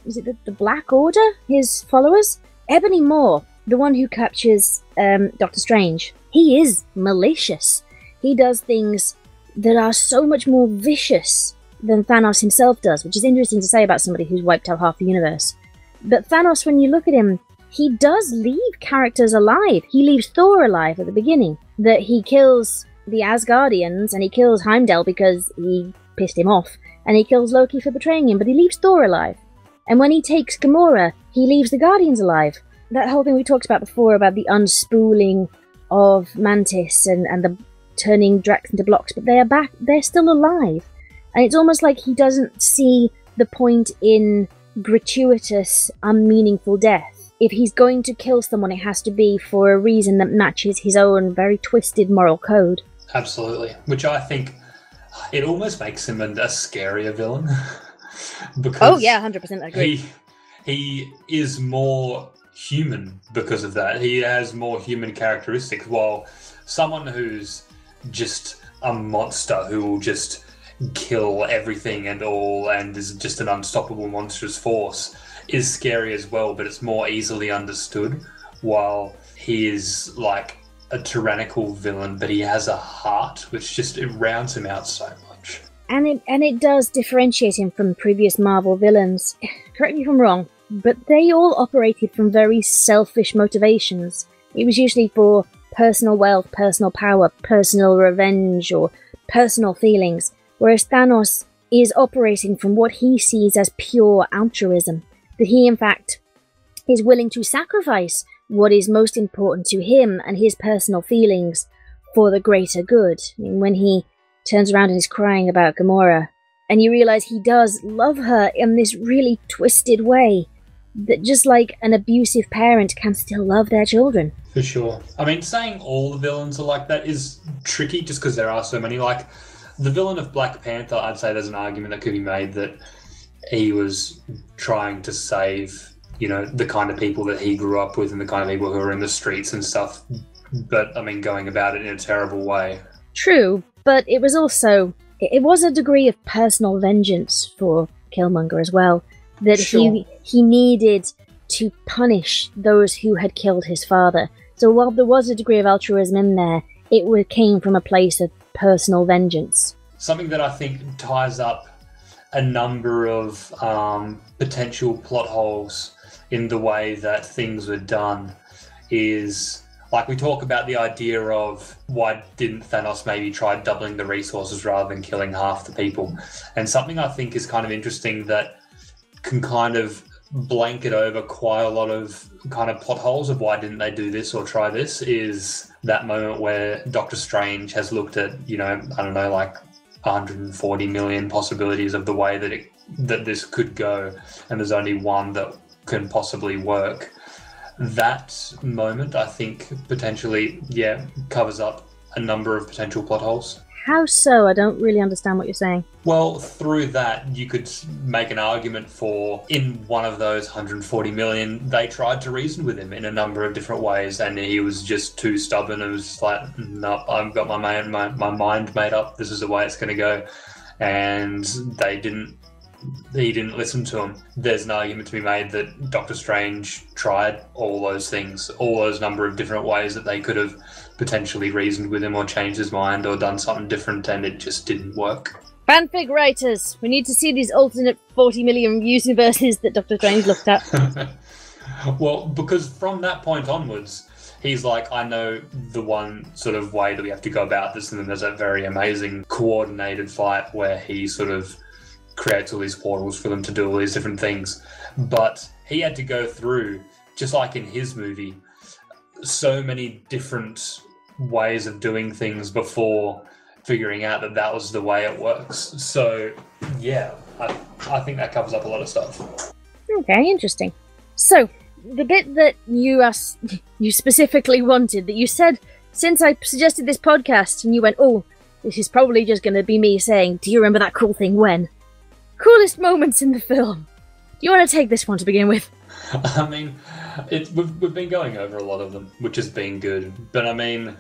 Is it the Black Order, his followers? Ebony Maw, the one who captures Doctor Strange, he is malicious. He does things that are so much more vicious than Thanos himself does, which is interesting to say about somebody who's wiped out half the universe. But Thanos, when you look at him, he does leave characters alive. He leaves Thor alive at the beginning. That he kills the Asgardians, and he kills Heimdall because he pissed him off, and he kills Loki for betraying him, but he leaves Thor alive. And when he takes Gomorrah, he leaves the Guardians alive. That whole thing we talked about before, about the unspooling of Mantis and the turning Drax into blocks, but they are back, they're still alive. And it's almost like he doesn't see the point in gratuitous, unmeaningful death. If he's going to kill someone, it has to be for a reason that matches his own very twisted moral code. Absolutely. Which I think it almost makes him a scarier villain. Because oh yeah, 100% agree. He is more human because of that. He has more human characteristics, while someone who's just a monster who will just kill everything and all and is just an unstoppable monstrous force is scary as well, but it's more easily understood, while he is like a tyrannical villain, but he has a heart which just, it rounds him out so much. And it does differentiate him from previous Marvel villains. Correct me if I'm wrong, but they all operated from very selfish motivations. It was usually for personal wealth, personal power, personal revenge, or personal feelings, whereas Thanos is operating from what he sees as pure altruism, that he in fact is willing to sacrifice what is most important to him and his personal feelings for the greater good. I mean, when he turns around and is crying about Gomorrah, and you realise he does love her in this really twisted way, that just like an abusive parent can still love their children. For sure. I mean, saying all the villains are like that is tricky just because there are so many. Like, the villain of Black Panther, I'd say there's an argument that could be made that he was trying to save, you know, the kind of people that he grew up with and the kind of people who are in the streets and stuff. But, I mean, going about it in a terrible way. True, but it was also, it was a degree of personal vengeance for Killmonger as well. That sure. he needed to punish those who had killed his father. So while there was a degree of altruism in there, it came from a place of personal vengeance. Something that I think ties up a number of potential plot holes in the way that things were done is, like, we talk about the idea of why didn't Thanos maybe try doubling the resources rather than killing half the people. And something I think is kind of interesting that can kind of blanket over quite a lot of kind of plot holes of why didn't they do this or try this is that moment where Doctor Strange has looked at, you know, I don't know, like 140 million possibilities of the way that this could go, and there's only one that can possibly work. That moment, I think, potentially, covers up a number of potential plot holes. How so? I don't really understand what you're saying. Well, through that, you could make an argument for, in one of those 140 million, they tried to reason with him in a number of different ways, and he was just too stubborn and was like, no, I've got my mind made up, this is the way it's going to go. And he didn't listen to him. There's an argument to be made that Doctor Strange tried all those things, all those number of different ways that they could have potentially reasoned with him or changed his mind or done something different, and it just didn't work. Fanfic writers, we need to see these alternate 40 million universes that Doctor Strange looked at. Well, because from that point onwards, he's like, I know the one sort of way that we have to go about this, and then there's that very amazing coordinated fight where he sort of creates all these portals for them to do all these different things. But he had to go through, just like in his movie, so many different ways of doing things before figuring out that that was the way it works. So, yeah, I think that covers up a lot of stuff. Okay, interesting. So, the bit that you specifically wanted, that you said, since I suggested this podcast, and you went, oh, this is probably just going to be me saying, do you remember that cool thing when? Coolest moments in the film. Do you want to take this one to begin with? I mean, we've been going over a lot of them, which has been good. But I mean,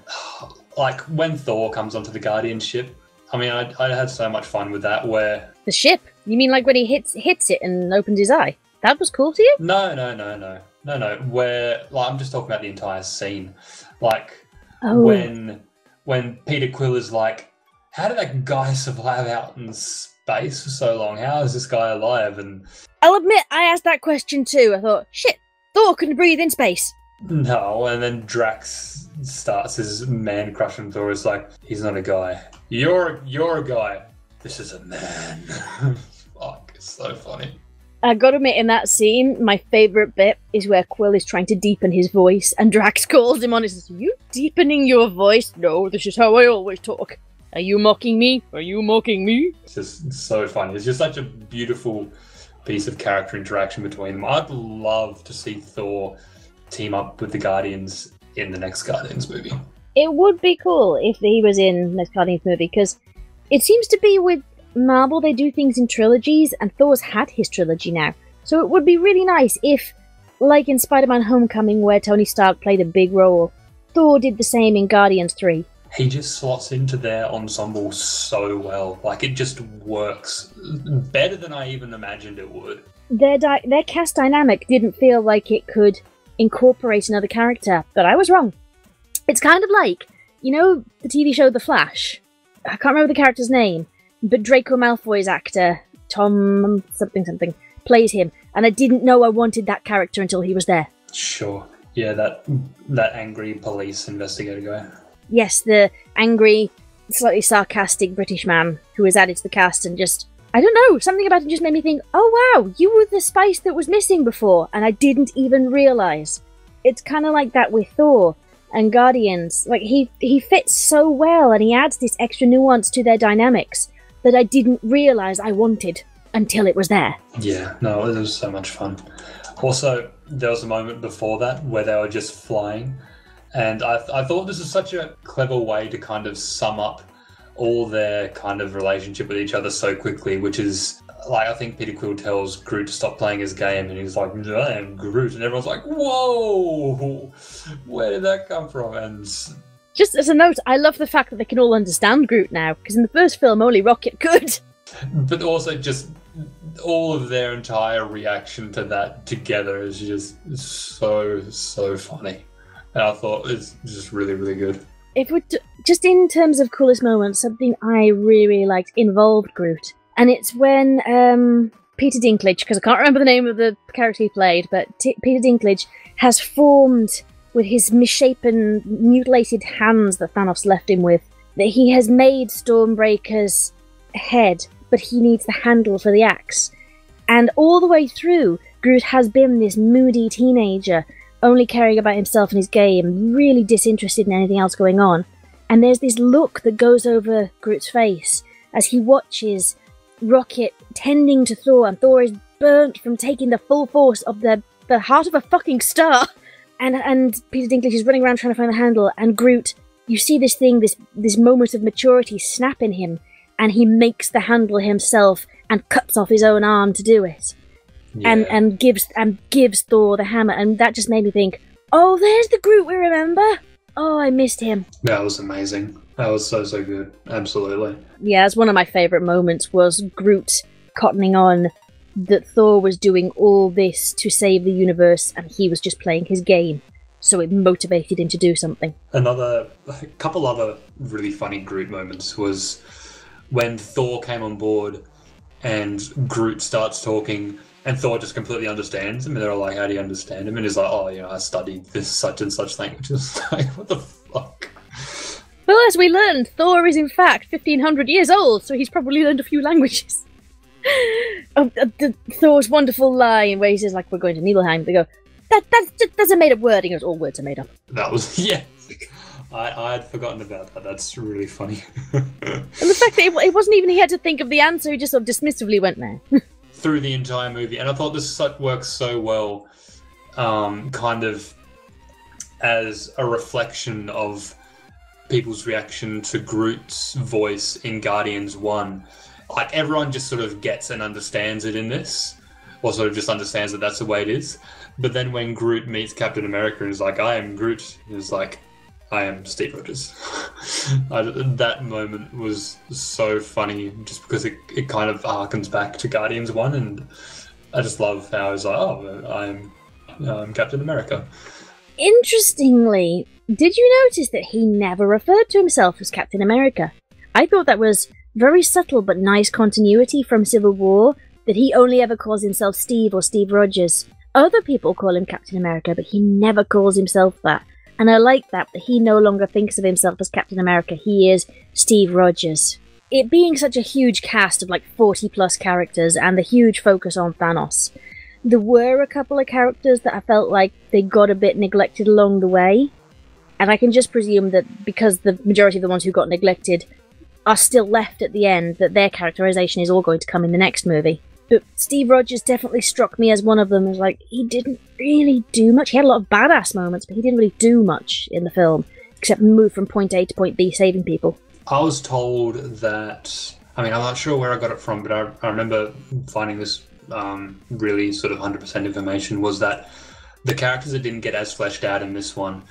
like when Thor comes onto the Guardian ship, I mean, I had so much fun with that. Where the ship? You mean like when he hits it and opens his eye? That was cool to you? No. Where, like, I'm just talking about the entire scene. Like when Peter Quill is like, how did that guy survive out in space for so long? How is this guy alive? And I'll admit, I asked that question too. I thought, shit, Thor can breathe in space. No, and then Drax starts his man-crushing Thor. It's like, he's not a guy. You're a guy. This is a man. Fuck, it's so funny. I gotta admit, in that scene, my favourite bit is where Quill is trying to deepen his voice, and Drax calls him on and says, are you deepening your voice? No, this is how I always talk. Are you mocking me? Are you mocking me? It's just so funny. It's just such a beautiful piece of character interaction between them. I'd love to see Thor team up with the Guardians in the next Guardians movie. It would be cool if he was in the next Guardians movie, because It seems to be with Marvel, they do things in trilogies, and Thor's had his trilogy now. So it would be really nice if, like in Spider-Man Homecoming, where Tony Stark played a big role, Thor did the same in Guardians 3. He just slots into their ensemble so well. Like, it just works better than I even imagined it would. Their cast dynamic didn't feel like it could incorporate another character, but I was wrong. It's kind of like, you know the TV show The Flash? I can't remember the character's name, but Draco Malfoy's actor, Tom something, plays him, and I didn't know I wanted that character until he was there. Sure. Yeah, that angry police investigator guy. Yes, the angry, slightly sarcastic British man who was added to the cast, and just, I don't know, something about him just made me think, oh wow, you were the spice that was missing before, and I didn't even realise. It's kind of like that with Thor and Guardians. Like, he fits so well, and he adds this extra nuance to their dynamics that I didn't realise I wanted until it was there. Yeah, no, it was so much fun. Also, there was a moment before that where they were just flying, and I thought this was such a clever way to kind of sum up all their kind of relationship with each other so quickly, which is, like, I think Peter Quill tells Groot to stop playing his game, and he's like, I am Groot, and everyone's like, whoa, where did that come from? And just as a note, I love the fact that they can all understand Groot now, because in the first film, only Rocket could. But also just all of their entire reaction to that together is just so funny. And I thought it's just really, really good. If we're just in terms of coolest moments, something I really, really liked involved Groot. And it's when Peter Dinklage, because I can't remember the name of the character he played, but Peter Dinklage has formed, with his misshapen, mutilated hands that Thanos left him with, that he has made Stormbreaker's head, but he needs the handle for the axe. And all the way through, Groot has been this moody teenager, only caring about himself and his game, really disinterested in anything else going on. And there's this look that goes over Groot's face as he watches Rocket tending to Thor, and Thor is burnt from taking the full force of the heart of a fucking star. And Peter Dinklage is running around trying to find the handle, and Groot, you see this thing, this moment of maturity snap in him, and he makes the handle himself and cuts off his own arm to do it. Yeah. And gives Thor the hammer, and that just made me think, oh, there's the Groot we remember. Oh, I missed him. That was amazing. That was so good. Absolutely. Yeah, that's one of my favourite moments, was Groot cottoning on that Thor was doing all this to save the universe, and he was just playing his game. So it motivated him to do something. A couple other really funny Groot moments was when Thor came on board and Groot starts talking, and Thor just completely understands him, and they're all like, how do you understand him? And he's like, oh, I studied this such and such language. It's like, what the fuck? Well, as we learned, Thor is in fact 1,500 years old, so he's probably learned a few languages. Thor's wonderful line where he says, like, we're going to Nibelheim, they go, that's a made-up word. He goes, all words are made up. That was, yeah. I had forgotten about that. That's really funny. And the fact that it wasn't even he had to think of the answer, he just sort of dismissively went there. Through the entire movie. And I thought this works so well, kind of as a reflection of people's reaction to Groot's voice in Guardians 1. Like, everyone just sort of gets and understands it in this, or sort of just understands that that's the way it is. But then when Groot meets Captain America and is like, I am Groot, he's like, I am Steve Rogers. That moment was so funny, just because it kind of harkens back to Guardians 1, and I just love how he's like, oh, I'm Captain America. Interestingly, did you notice that he never referred to himself as Captain America? I thought that was very subtle but nice continuity from Civil War, that he only ever calls himself Steve or Steve Rogers. Other people call him Captain America, but he never calls himself that. And I like that he no longer thinks of himself as Captain America. He is Steve Rogers. It being such a huge cast of like 40 plus characters and the huge focus on Thanos, there were a couple of characters that I felt like they got a bit neglected along the way. And I can just presume that because the majority of the ones who got neglected are still left at the end, that their characterization is all going to come in the next movie. But Steve Rogers definitely struck me as one of them. As like, he didn't really do much. He had a lot of badass moments, but he didn't really do much in the film, except move from point A to point B, saving people. I was told that, I mean, I'm not sure where I got it from, but I remember finding this really sort of 100% information, was that the characters that didn't get as fleshed out in this one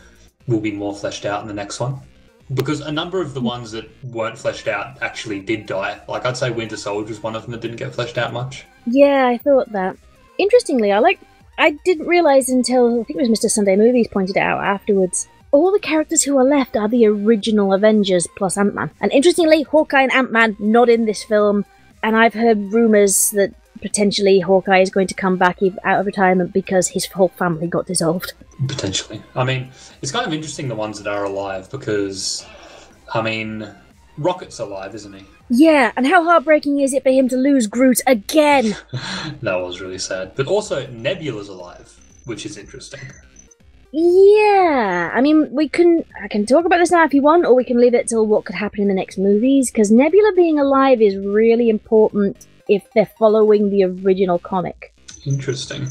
will be more fleshed out in the next one. Because a number of the ones that weren't fleshed out actually did die. Like, I'd say Winter Soldier's one of them that didn't get fleshed out much. Yeah, I thought that. Interestingly, I didn't realise until, I think it was Mr. Sunday Movies pointed it out afterwards, all the characters who are left are the original Avengers plus Ant-Man. And interestingly, Hawkeye and Ant-Man not in this film, and I've heard rumours that potentially Hawkeye is going to come back out of retirement because his whole family got dissolved. Potentially. I mean, it's kind of interesting, the ones that are alive, because, I mean, Rocket's alive, isn't he? Yeah, and how heartbreaking is it for him to lose Groot again? That was really sad. But also, Nebula's alive, which is interesting. Yeah, I mean, I can talk about this now if you want, or we can leave it till what could happen in the next movies, because Nebula being alive is really important if they're following the original comic. Interesting.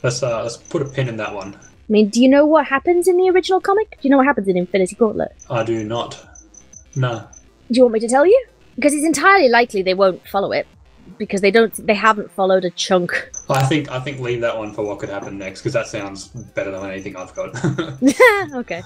Let's put a pin in that one. I mean, do you know what happens in the original comic? Do you know what happens in Infinity Gauntlet? I do not. No. Do you want me to tell you? Because it's entirely likely they won't follow it, because they haven't followed a chunk. I think leave that one for what could happen next, because that sounds better than anything I've got. Okay.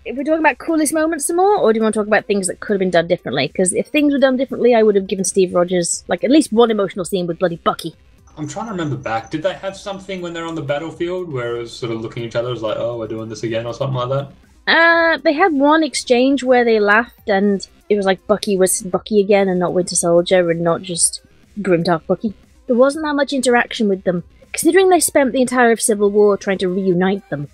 If we're talking about coolest moments some more, or do you want to talk about things that could have been done differently? Because if things were done differently, I would have given Steve Rogers, like, at least one emotional scene with bloody Bucky. I'm trying to remember back. Did they have something when they're on the battlefield where it was sort of looking at each other, it was like, oh, we're doing this again, or something like that? They had one exchange where they laughed, and it was like Bucky was Bucky again and not Winter Soldier and not just Grimdark Bucky. There wasn't that much interaction with them, considering they spent the entire of Civil War trying to reunite them.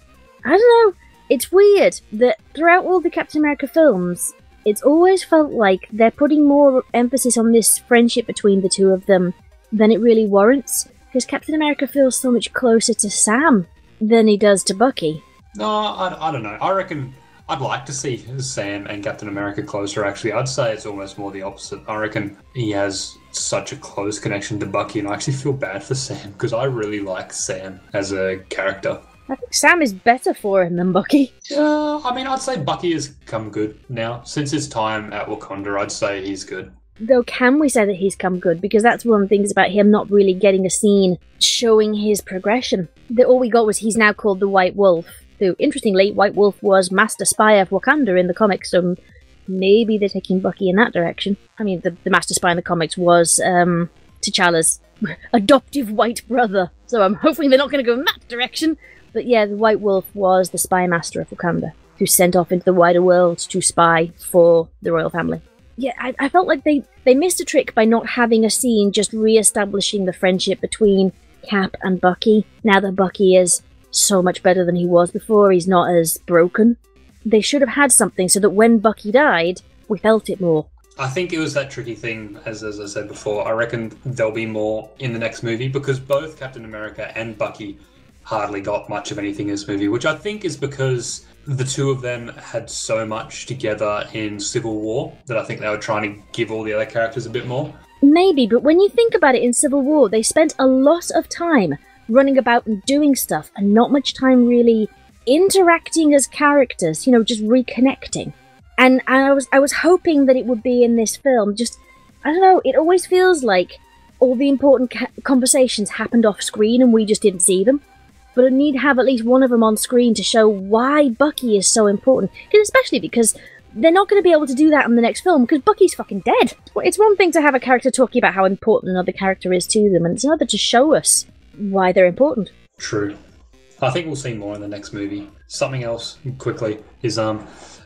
I don't know. It's weird that throughout all the Captain America films, it's always felt like they're putting more emphasis on this friendship between the two of them than it really warrants, because Captain America feels so much closer to Sam than he does to Bucky. No, I don't know. I reckon I'd like to see Sam and Captain America closer, actually. I'd say it's almost more the opposite. I reckon he has such a close connection to Bucky, and I actually feel bad for Sam, because I really like Sam as a character. I think Sam is better for him than Bucky. I mean, I'd say Bucky has come good now. Since his time at Wakanda, I'd say he's good. Though, can we say that he's come good? Because that's one of the things about him not really getting a scene showing his progression. All we got was he's now called the White Wolf. Who, interestingly, White Wolf was Master Spy of Wakanda in the comics, so maybe they're taking Bucky in that direction. I mean, the Master Spy in the comics was T'Challa's adoptive white brother, so I'm hoping they're not going to go in that direction. But yeah, the White Wolf was the spy master of Wakanda, who sent off into the wider world to spy for the royal family. Yeah, I felt like they missed a trick by not having a scene just re-establishing the friendship between Cap and Bucky. Now that Bucky is so much better than he was before, he's not as broken. They should have had something so that when Bucky died, we felt it more. I think it was that tricky thing, as I said before. I reckon there'll be more in the next movie, because both Captain America and Bucky hardly got much of anything in this movie, which I think is because the two of them had so much together in Civil War that I think they were trying to give all the other characters a bit more. Maybe, but when you think about it, in Civil War, they spent a lot of time running about and doing stuff, and not much time really interacting as characters, just reconnecting. And I was hoping that it would be in this film. Just, I don't know, it always feels like all the important conversations happened off screen and we just didn't see them. But I need to have at least one of them on screen to show why Bucky is so important. Especially because they're not going to be able to do that in the next film, because Bucky's fucking dead. It's one thing to have a character talking about how important another character is to them, and it's another to show us why they're important. True. I think we'll see more in the next movie. Something else, quickly, is,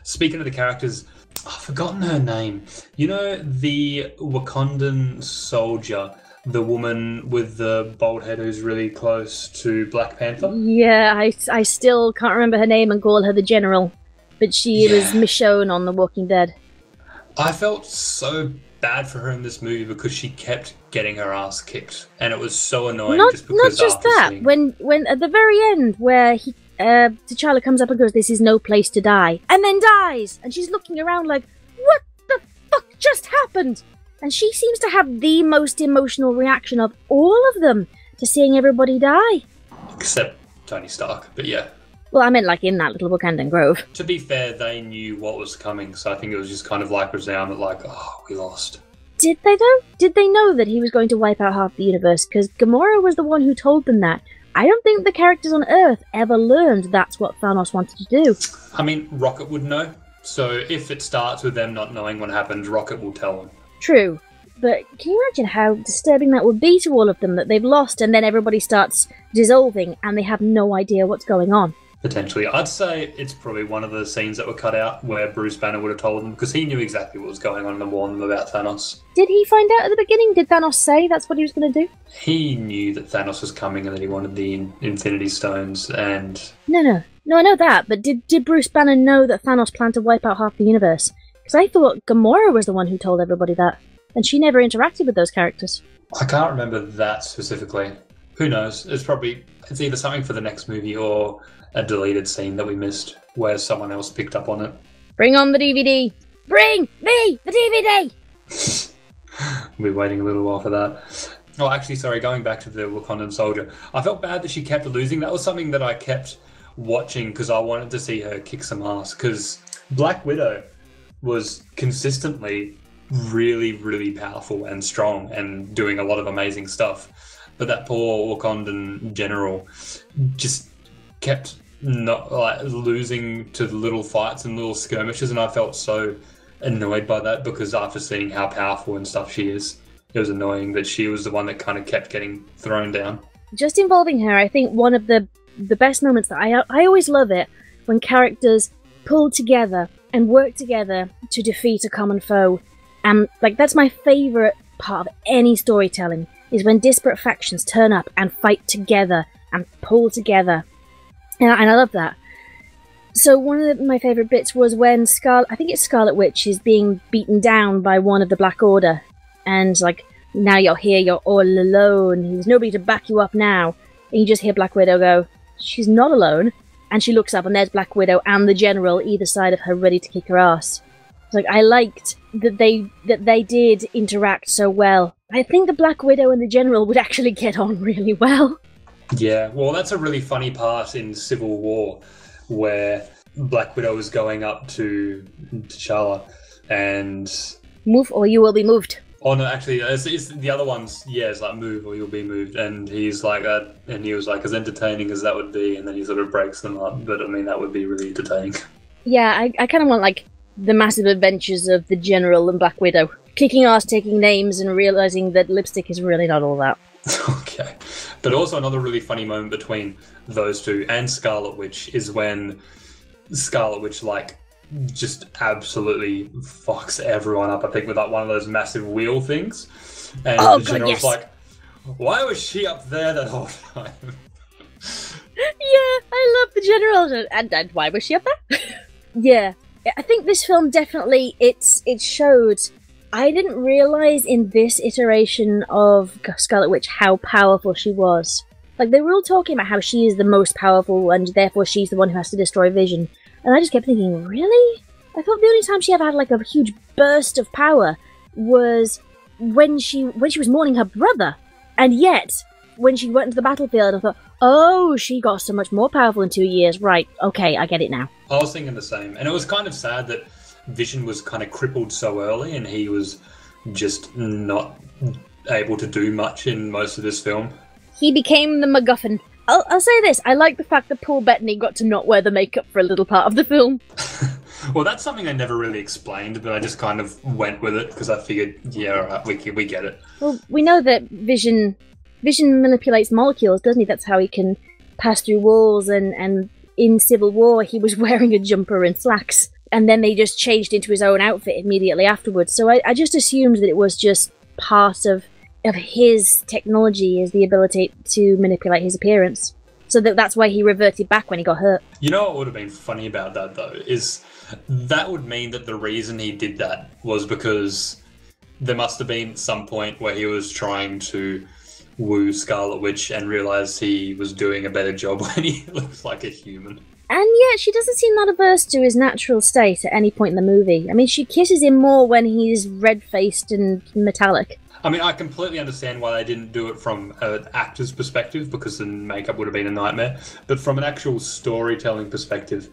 speaking of the characters, I've forgotten her name. You know, the Wakandan soldier, the woman with the bald head who's really close to Black Panther? Yeah, I still can't remember her name and call her the General, but she was Michonne on The Walking Dead. I felt so bad for her in this movie because she kept getting her ass kicked, and it was so annoying. Not just that. When at the very end, where T'Challa comes up and goes, "This is no place to die," and then dies, and she's looking around like, "What the fuck just happened?" And she seems to have the most emotional reaction of all of them to seeing everybody die. Except Tony Stark, but yeah. Well, I meant like in that little Wakandan grove. To be fair, they knew what was coming, so I think it was just kind of like resounded like, oh, we lost. Did they though? Did they know that he was going to wipe out half the universe? Because Gomorrah was the one who told them that. I don't think the characters on Earth ever learned that's what Thanos wanted to do. I mean, Rocket would know. So if it starts with them not knowing what happened, Rocket will tell them. True. But can you imagine how disturbing that would be to all of them, that they've lost and then everybody starts dissolving and they have no idea what's going on? Potentially. I'd say it's probably one of the scenes that were cut out where Bruce Banner would have told them, because he knew exactly what was going on and warned them about Thanos. Did he find out at the beginning? Did Thanos say that's what he was going to do? He knew that Thanos was coming and that he wanted the Infinity Stones and... No, I know that, but did Bruce Banner know that Thanos planned to wipe out half the universe? Because I thought Gomorrah was the one who told everybody that, and she never interacted with those characters. I can't remember that specifically. Who knows? It's either something for the next movie or a deleted scene that we missed where someone else picked up on it. Bring on the DVD! Bring me the DVD! We'll be waiting a little while for that. Oh, actually, sorry, going back to the Wakandan soldier. I felt bad that she kept losing. That was something that I kept watching because I wanted to see her kick some ass, because Black Widow was consistently really, really powerful and strong and doing a lot of amazing stuff. But that poor Wakandan general just kept not losing to little fights and little skirmishes, and I felt so annoyed by that, because after seeing how powerful and stuff she is, it was annoying that she was the one that kind of kept getting thrown down. Just involving her, I think one of the best moments that I always love it when characters pull together and work together to defeat a common foe. And that's my favourite part of any storytelling, is when disparate factions turn up and fight together and pull together. And I love that. So one of my favourite bits was when Scarlet Witch is being beaten down by one of the Black Order. And now you're here, you're all alone, there's nobody to back you up now. And you just hear Black Widow go, she's not alone. And she looks up and there's Black Widow and the General either side of her ready to kick her ass. I liked that they did interact so well. I think the Black Widow and the General would actually get on really well. Yeah, well, that's a really funny part in Civil War, where Black Widow is going up to T'Challa and... Move or you will be moved. Oh, no, actually, it's the other ones, yeah, it's like move or you'll be moved. And he's like that, and he was like, as entertaining as that would be, and then he sort of breaks them up. But, I mean, that would be really entertaining. Yeah, I kind of want, the massive adventures of the General and Black Widow. Kicking ass, taking names, and realising that lipstick is really not all that. Okay. But also another really funny moment between those two and Scarlet Witch is when Scarlet Witch, just absolutely fucks everyone up, I think, with one of those massive wheel things. And the General's like, why was she up there that whole time? Yeah, I love the General. And why was she up there? Yeah. I think this film definitely, it showed... I didn't realise in this iteration of Scarlet Witch how powerful she was. They were all talking about how she is the most powerful and therefore she's the one who has to destroy Vision. And I just kept thinking, really? I thought the only time she ever had a huge burst of power was when she was mourning her brother. And yet, when she went into the battlefield, I thought, oh, she got so much more powerful in 2 years. Right, okay, I get it now. I was thinking the same. And it was kind of sad that Vision was kind of crippled so early and he was just not able to do much in most of this film. He became the MacGuffin. I'll say this, I like the fact that Paul Bettany got to not wear the makeup for a little part of the film. Well, that's something I never really explained, but I just kind of went with it because I figured, yeah, all right, we get it. Well, we know that Vision manipulates molecules, doesn't he? That's how he can pass through walls, and in Civil War he was wearing a jumper and slacks. And then they just changed into his own outfit immediately afterwards. So I just assumed that it was just part of his technology, is the ability to manipulate his appearance. So that's why he reverted back when he got hurt. You know what would have been funny about that, though, is that would mean that the reason he did that was because there must have been some point where he was trying to woo Scarlet Witch and realised he was doing a better job when he looks like a human. And yet, she doesn't seem that averse to his natural state at any point in the movie. I mean, she kisses him more when he's red-faced and metallic. I mean, I completely understand why they didn't do it from an actor's perspective, because the makeup would have been a nightmare. But from an actual storytelling perspective,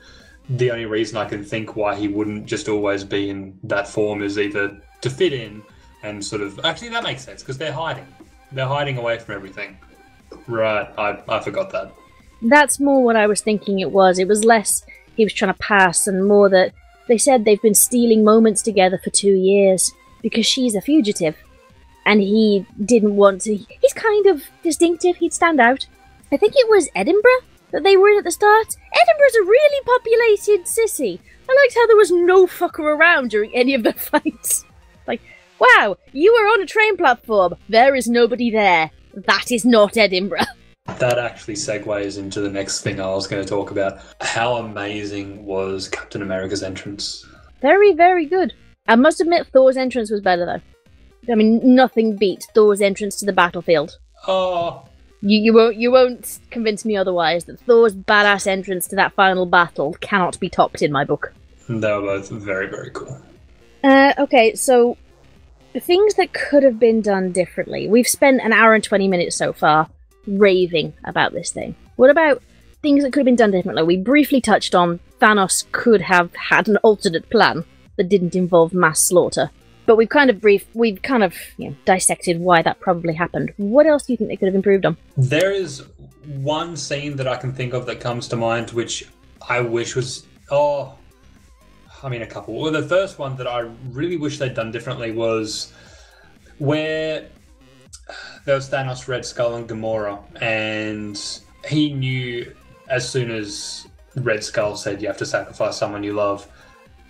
the only reason I can think why he wouldn't just always be in that form is either to fit in and sort of... Actually, that makes sense, because they're hiding. They're hiding away from everything. Right, I forgot that. That's more what I was thinking it was. It was less he was trying to pass and more that they said they've been stealing moments together for 2 years because she's a fugitive. And he didn't want to... He's kind of distinctive, he'd stand out. I think it was Edinburgh that they were in at the start. Edinburgh's a really populated city. I liked how there was no fucker around during any of the fights. Like, wow, you were on a train platform. There is nobody there. That is not Edinburgh. That actually segues into the next thing I was going to talk about. How amazing was Captain America's entrance? Very, very good. I must admit Thor's entrance was better though. I mean, nothing beats Thor's entrance to the battlefield. Oh, you won't convince me otherwise that Thor's badass entrance to that final battle cannot be topped in my book. they were both very, very cool. Okay, so the things that could have been done differently. We've spent an hour and 20 minutes so far raving about this thing. What about things that could have been done differently? We briefly touched on Thanos could have had an alternate plan that didn't involve mass slaughter. But we've kind of dissected why that probably happened. What else do you think they could have improved on? There is one scene that I can think of that comes to mind, which I wish was... a couple. Well, the first one that I really wish they'd done differently was where there was Thanos, Red Skull, and Gomorrah, and he knew as soon as Red Skull said you have to sacrifice someone you love,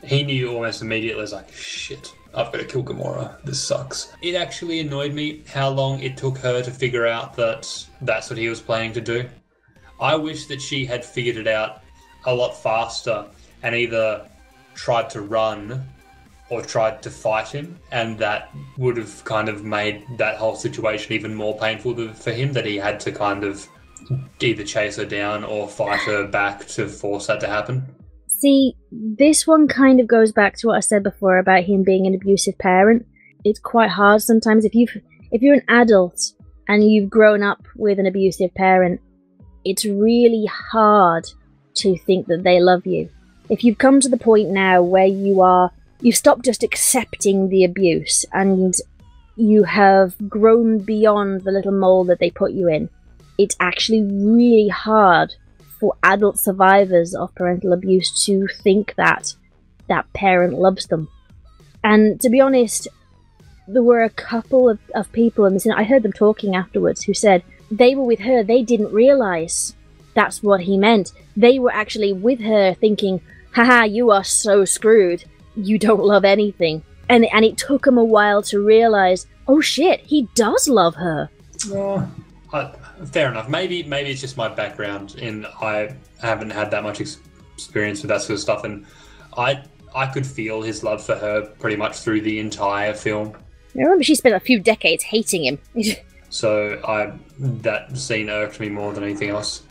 he knew almost immediately, was like, shit, I've got to kill Gomorrah. This sucks. It actually annoyed me how long it took her to figure out that that's what he was planning to do. I wish that she had figured it out a lot faster and either tried to run or tried to fight him, and that would have kind of made that whole situation even more painful for him, that he had to kind of either chase her down or fight her back to force that to happen. See, this one kind of goes back to what I said before about him being an abusive parent. It's quite hard sometimes if you're an adult and you've grown up with an abusive parent, it's really hard to think that they love you. If you've come to the point now where you've stopped just accepting the abuse and you have grown beyond the little mold that they put you in, it's actually really hard for adult survivors of parental abuse to think that that parent loves them. And to be honest, there were a couple of people in this, I heard them talking afterwards, who said they were with her, they didn't realise that's what he meant. They were actually with her thinking, haha, you are so screwed, you don't love anything. And it took them a while to realise, oh shit, he does love her. Fair enough. Maybe it's just my background, and I haven't had that much experience with that sort of stuff, and I could feel his love for her pretty much through the entire film. I remember she spent a few decades hating him. So that scene irked me more than anything else.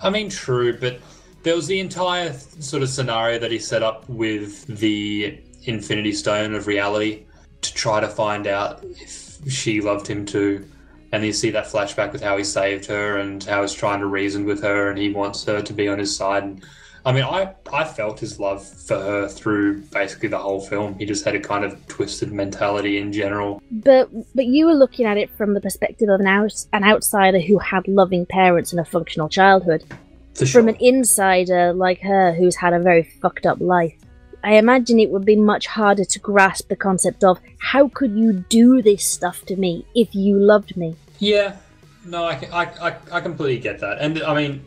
I mean, true, but there was the entire sort of scenario that he set up with the Infinity Stone of reality to try to find out if she loved him too. And you see that flashback with how he saved her and how he's trying to reason with her and he wants her to be on his side. And, I mean, I felt his love for her through basically the whole film. He just had a kind of twisted mentality in general. But you were looking at it from the perspective of an outsider who had loving parents and a functional childhood. For sure. From an insider like her who's had a very fucked up life, I imagine it would be much harder to grasp the concept of how could you do this stuff to me if you loved me? Yeah, no, I completely get that. And I mean,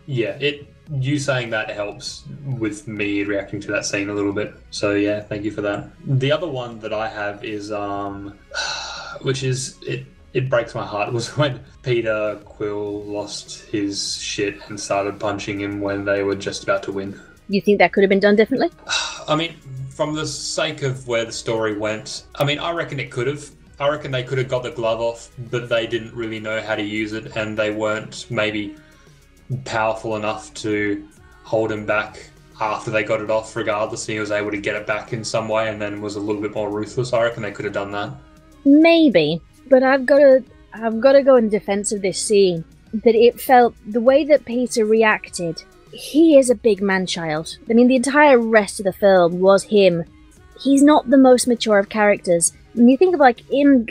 yeah, you saying that helps with me reacting to that scene a little bit. So yeah, thank you for that. The other one that I have is, which is, it breaks my heart, was when Peter Quill lost his shit and started punching him when they were just about to win. You think that could have been done differently? I mean, from the sake of where the story went, I mean, I reckon it could have. I reckon they could have got the glove off, but they didn't really know how to use it, and they weren't maybe powerful enough to hold him back after they got it off regardless, and he was able to get it back in some way and then was a little bit more ruthless. I reckon they could have done that. Maybe. But I've got to go in defense of this scene. That it felt, the way that Peter reacted, he is a big man-child. I mean, the entire rest of the film was him. He's not the most mature of characters. When you think of, like, in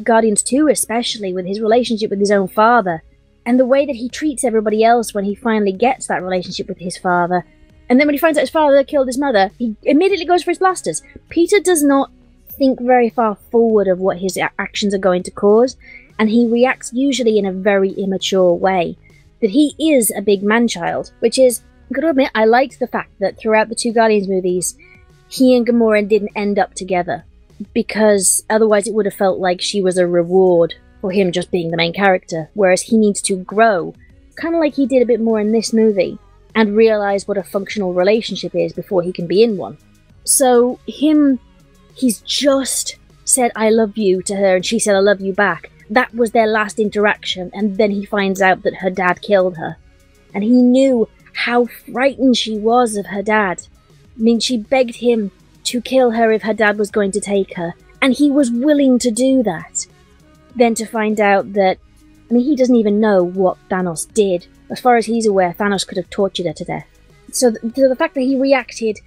Guardians 2 especially, with his relationship with his own father, and the way that he treats everybody else when he finally gets that relationship with his father, and then when he finds out his father killed his mother, he immediately goes for his blasters. Peter does not think very far forward of what his actions are going to cause, and he reacts usually in a very immature way. That he is a big man-child, which is, I've got to admit, I liked the fact that throughout the 2 Guardians movies, he and Gomorrah didn't end up together, because otherwise it would have felt like she was a reward for him just being the main character, whereas he needs to grow, kind of like he did a bit more in this movie, and realise what a functional relationship is before he can be in one. So he's just said I love you to her, and she said I love you back. That was their last interaction, and then he finds out that her dad killed her. And he knew how frightened she was of her dad. I mean, she begged him to kill her if her dad was going to take her, and he was willing to do that. Then to find out that, I mean, he doesn't even know what Thanos did. As far as he's aware, Thanos could have tortured her to death. So the fact that he reacted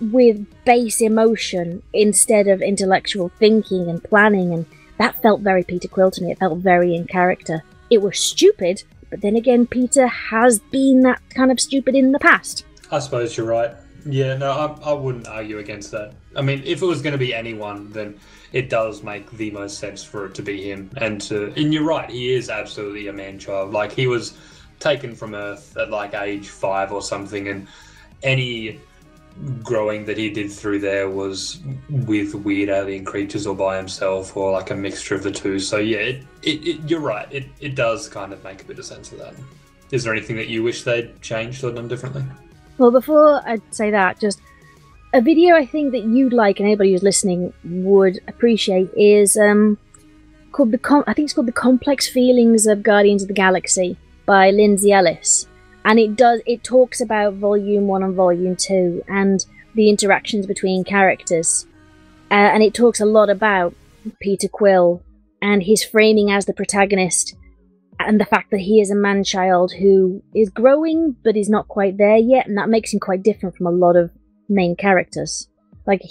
with base emotion instead of intellectual thinking and planning, and that felt very Peter Quill to me. It felt very in character. It was stupid, but then again, Peter has been that kind of stupid in the past. I suppose you're right. Yeah, no, I wouldn't argue against that. I mean, if it was going to be anyone, then it does make the most sense for it to be him. And you're right, he is absolutely a man-child. Like, he was taken from Earth at like age 5 or something, and any growing that he did through there was with weird alien creatures or by himself, or like a mixture of the two. So yeah, you're right, it does kind of make a bit of sense of that. Is there anything that you wish they'd changed or done differently? Well, before I say that, just a video I think that you'd like and anybody who's listening would appreciate is called I think it's called The Complex Feelings of Guardians of the Galaxy by Lindsey Ellis. And it talks about Volume 1 and Volume 2 and the interactions between characters. And it talks a lot about Peter Quill and his framing as the protagonist, and the fact that he is a man-child who is growing but is not quite there yet, and that makes him quite different from a lot of main characters. Like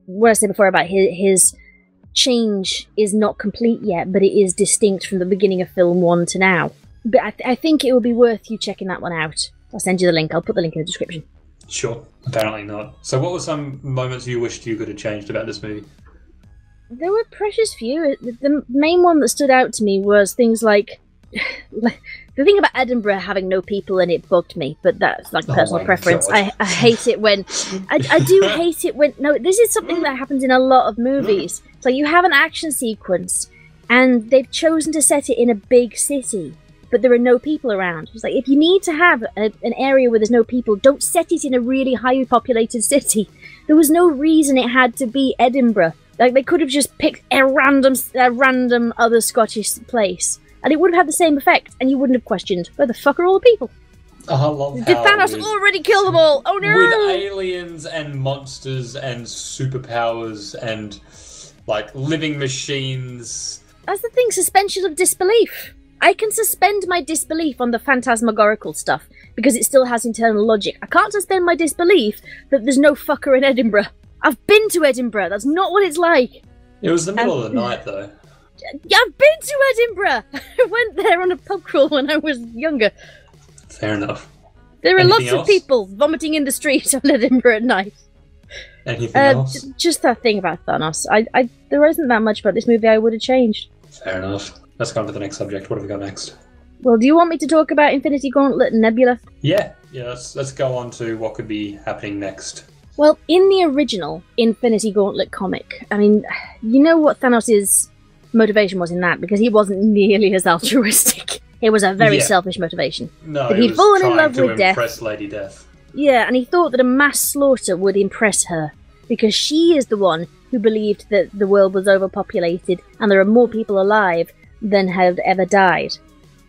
what I said before about his change is not complete yet, but it is distinct from the beginning of film 1 to now. But I think it would be worth you checking that one out. I'll send you the link. I'll put the link in the description. Sure. Apparently not. So what were some moments you wished you could have changed about this movie? There were precious few. The main one that stood out to me was things like the thing about Edinburgh having no people in it bugged me, but that's like personal preference. I hate it when I do hate it when this is something that happens in a lot of movies. So you have an action sequence and they've chosen to set it in a big city, but there are no people around. It's like, if you need to have an area where there's no people, don't set it in a really highly populated city. There was no reason it had to be Edinburgh. Like, they could have just picked a random other Scottish place, and it would have had the same effect, and you wouldn't have questioned, where the fuck are all the people? I love Did Thanos already kill them all? Oh no! With aliens and monsters and superpowers and, like, living machines. That's the thing, suspension of disbelief. I can suspend my disbelief on the phantasmagorical stuff, because it still has internal logic. I can't suspend my disbelief that there's no fucker in Edinburgh. I've been to Edinburgh, that's not what it's like. It was the middle of the night, though. I've been to Edinburgh! I went there on a pub crawl when I was younger. Fair enough. There are lots of people vomiting in the streets on Edinburgh at night. Anything else? Just that thing about Thanos. There isn't that much about this movie I would have changed. Fair enough. Let's go on to the next subject. What have we got next? Well, do you want me to talk about Infinity Gauntlet and Nebula? Yeah. Let's go on to what could be happening next. Well, in the original Infinity Gauntlet comic, I mean, you know what Thanos' motivation was in that, because he wasn't nearly as altruistic. It was a very selfish motivation. No, he'd fallen in love with Death. Impress Lady Death. Yeah, and he thought that a mass slaughter would impress her, because she is the one who believed that the world was overpopulated and there are more people alive than had ever died.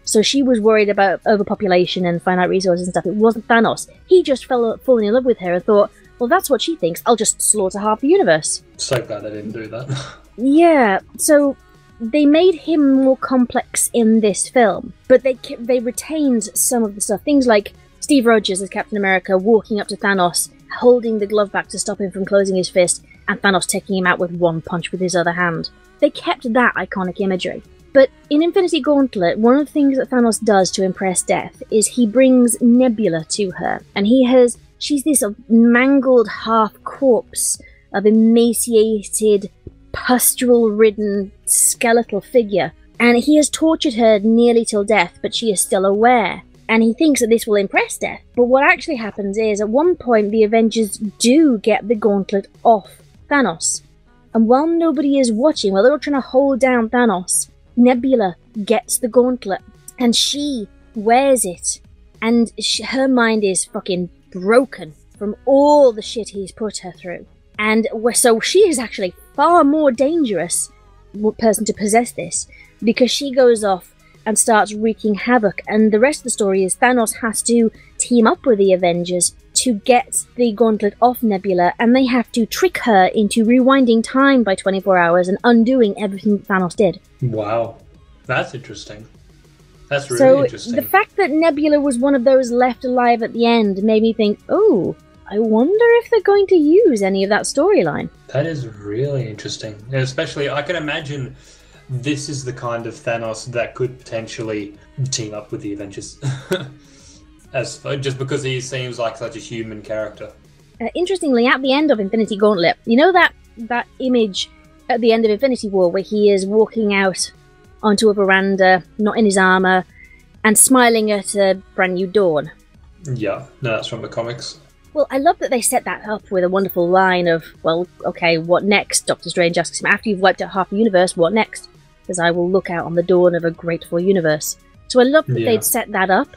So she was worried about overpopulation and finite resources and stuff. It wasn't Thanos. He just fallen in love with her and thought, well, that's what she thinks. I'll just slaughter half the universe. So glad I didn't do that. Yeah, so they made him more complex in this film, but they retained some of the stuff. Things like Steve Rogers as Captain America walking up to Thanos, holding the glove back to stop him from closing his fist, and Thanos taking him out with one punch with his other hand. They kept that iconic imagery. But in Infinity Gauntlet, one of the things that Thanos does to impress Death is he brings Nebula to her, and she's this mangled half-corpse of emaciated, pustule-ridden, skeletal figure, and he has tortured her nearly till death, but she is still aware. And he thinks that this will impress Death. But what actually happens is, at one point, the Avengers do get the gauntlet off Thanos. And while nobody is watching, while they're all trying to hold down Thanos, Nebula gets the gauntlet, and she wears it, and her mind is fucking broken from all the shit he's put her through. And so she is actually far more dangerous person to possess this, because she goes off and starts wreaking havoc, and the rest of the story is Thanos has to team up with the Avengers to get the gauntlet off Nebula, and they have to trick her into rewinding time by 24 hours and undoing everything Thanos did. Wow. That's interesting. That's really interesting. The fact that Nebula was one of those left alive at the end made me think, oh, I wonder if they're going to use any of that storyline. That is really interesting. And especially, I can imagine this is the kind of Thanos that could potentially team up with the Avengers. Just because he seems like such a human character. Interestingly, at the end of Infinity Gauntlet, you know that image at the end of Infinity War where he is walking out onto a veranda, not in his armor, and smiling at a brand new dawn? Yeah, no, that's from the comics. Well, I love that they set that up with a wonderful line of, well, okay, what next? Doctor Strange asks him, after you've wiped out half the universe, what next? Because I will look out on the dawn of a grateful universe. So I love that they'd set that up.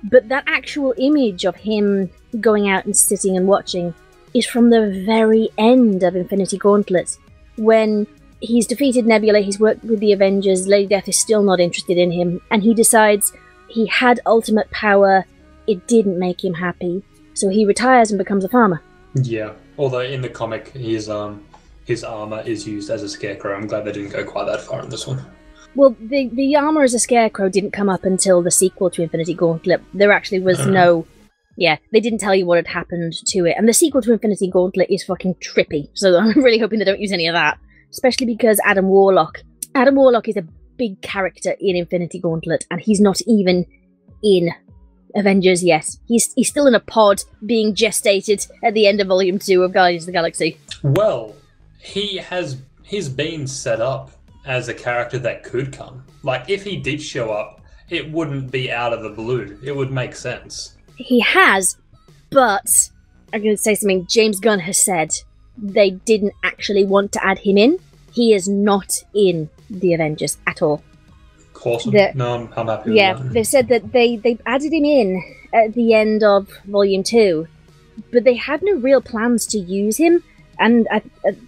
But that actual image of him going out and sitting and watching is from the very end of Infinity Gauntlet, when he's defeated Nebula, he's worked with the Avengers, Lady Death is still not interested in him, and he decides he had ultimate power, it didn't make him happy, so he retires and becomes a farmer. Yeah, although in the comic his armor is used as a scarecrow. I'm glad they didn't go quite that far in this one. Well, the armor as a scarecrow didn't come up until the sequel to Infinity Gauntlet. There actually was no... Yeah, they didn't tell you what had happened to it. And the sequel to Infinity Gauntlet is fucking trippy. So I'm really hoping they don't use any of that. Especially because Adam Warlock is a big character in Infinity Gauntlet, and he's not even in Avengers yet. He's still in a pod being gestated at the end of Volume 2 of Guardians of the Galaxy. Well, he's been set up as a character that could come. Like, if he did show up, it wouldn't be out of the blue. It would make sense. He has, but I'm going to say something James Gunn has said. They didn't actually want to add him in. He is not in the Avengers at all. Awesome. No, I'm happy with that. They've said that they added him in at the end of Volume 2, but they had no real plans to use him. And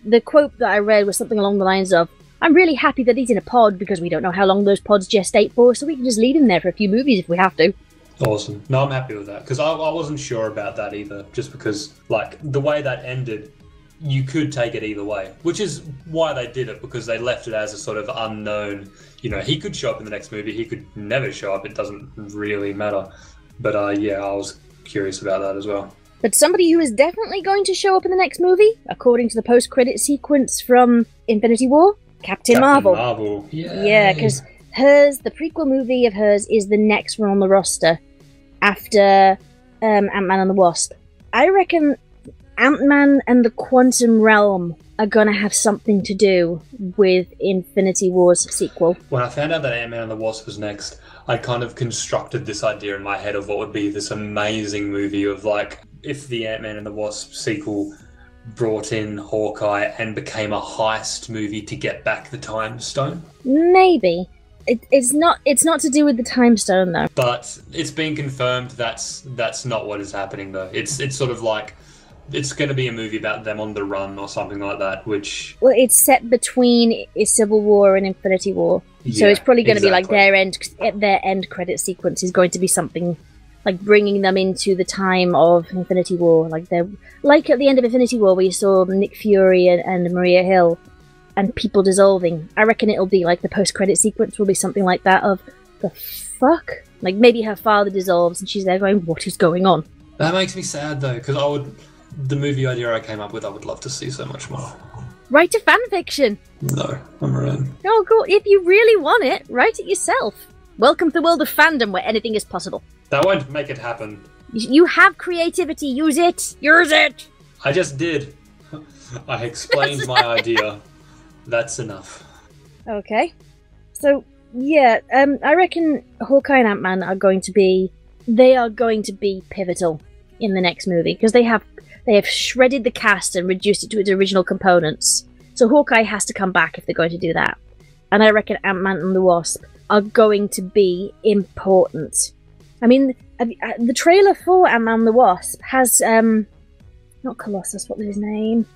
the quote that I read was something along the lines of, I'm really happy that he's in a pod because we don't know how long those pods gestate for, so we can just leave him there for a few movies if we have to. Awesome. No, I'm happy with that, because I wasn't sure about that either, just because, like, the way that ended, you could take it either way, which is why they did it, because they left it as a sort of unknown, you know, he could show up in the next movie, he could never show up, it doesn't really matter. But yeah, I was curious about that as well. But somebody who is definitely going to show up in the next movie, according to the post-credit sequence from Infinity War, Captain Marvel. Yeah, because the prequel movie of hers is the next one on the roster after Ant-Man and the Wasp. I reckon Ant-Man and the Quantum Realm are going to have something to do with Infinity War's sequel. When I found out that Ant-Man and the Wasp was next, I kind of constructed this idea in my head of what would be this amazing movie of, like, if the Ant-Man and the Wasp sequel brought in Hawkeye and became a heist movie to get back the Time Stone. Maybe. It's not to do with the Time Stone, though. But it's been confirmed that's not what is happening, though. It's sort of like, it's going to be a movie about them on the run or something like that, which... Well, it's set between a Civil War and Infinity War. Yeah, so it's probably going to be like their end credit sequence is going to be something like bringing them into the time of Infinity War. Like at the end of Infinity War where you saw Nick Fury and Maria Hill and people dissolving. I reckon it'll be like the post-credit sequence will be something like that of, the fuck? Like maybe her father dissolves and she's there going, what is going on? That makes me sad though, because the movie idea I came up with, I would love to see so much more. Write a fanfiction! No, I'm around. Oh, cool. If you really want it, write it yourself. Welcome to the world of fandom where anything is possible. That won't make it happen. You have creativity, use it! Use it! I just did. I explained my idea. That's enough. Okay. So, yeah, I reckon Hawkeye and Ant-Man are going to be pivotal in the next movie, because they have shredded the cast and reduced it to its original components. So Hawkeye has to come back if they're going to do that. And I reckon Ant-Man and the Wasp are going to be important. I mean, the trailer for Ant-Man and the Wasp has, not Colossus, what was his name?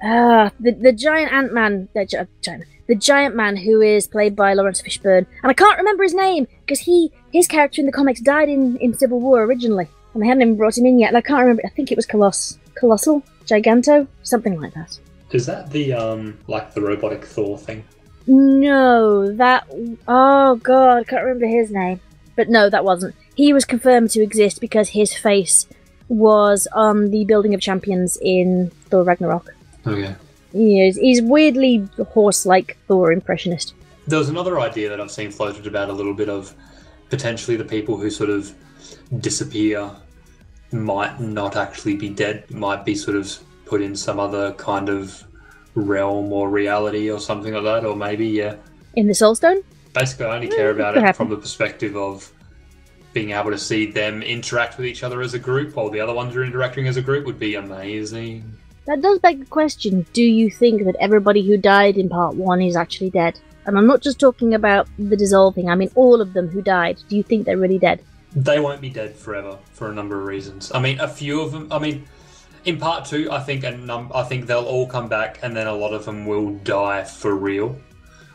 The giant Ant-Man, the giant man who is played by Lawrence Fishburne. And I can't remember his name, because his character in the comics died in Civil War originally. And they hadn't even brought him in yet, and I can't remember. I think it was Colossal? Giganto? Something like that. Is that the, like the robotic Thor thing? No, oh god, I can't remember his name. But no, that wasn't. He was confirmed to exist because his face was on the Building of Champions in Thor Ragnarok. Okay. He's weirdly horse-like Thor impressionist. There was another idea that I've seen floated about a little bit of potentially the people who sort of disappear might not actually be dead, might be sort of put in some other kind of realm or reality or something like that, or maybe, yeah. In the Soul Stone? Basically, I only care about it from the perspective of being able to see them interact with each other as a group, while the other ones are interacting as a group, would be amazing. That does beg the question, do you think that everybody who died in part 1 is actually dead? And I'm not just talking about the dissolving, I mean all of them who died. Do you think they're really dead? They won't be dead forever, for a number of reasons. I mean, a few of them, in part 2, I think they'll all come back, and then a lot of them will die for real,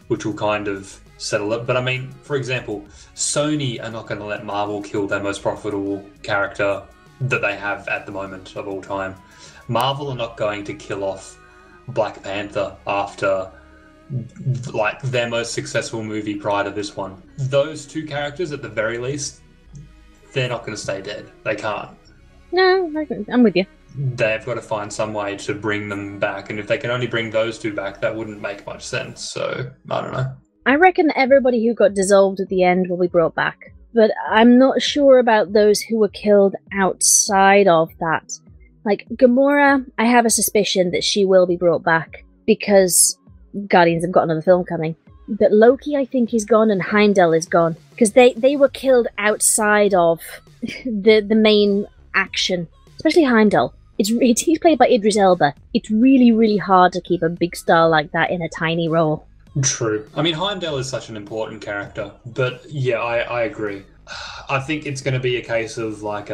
which will kind of settle it. But I mean, for example, Sony are not going to let Marvel kill their most profitable character that they have at the moment of all time. Marvel are not going to kill off Black Panther after, like, their most successful movie prior to this one. Those two characters, at the very least, they're not going to stay dead. They can't. No, I'm with you. They've got to find some way to bring them back, and if they can only bring those two back, that wouldn't make much sense, so I don't know. I reckon everybody who got dissolved at the end will be brought back, but I'm not sure about those who were killed outside of that. Like, Gomorrah, I have a suspicion that she will be brought back, because Guardians have got another film coming. But Loki, I think, is gone, and Heimdall is gone, because they were killed outside of the main action, especially Heimdall. He's played by Idris Elba. It's really, really hard to keep a big star like that in a tiny role. True. I mean, Heimdall is such an important character, but yeah, I agree. I think it's going to be a case of, like,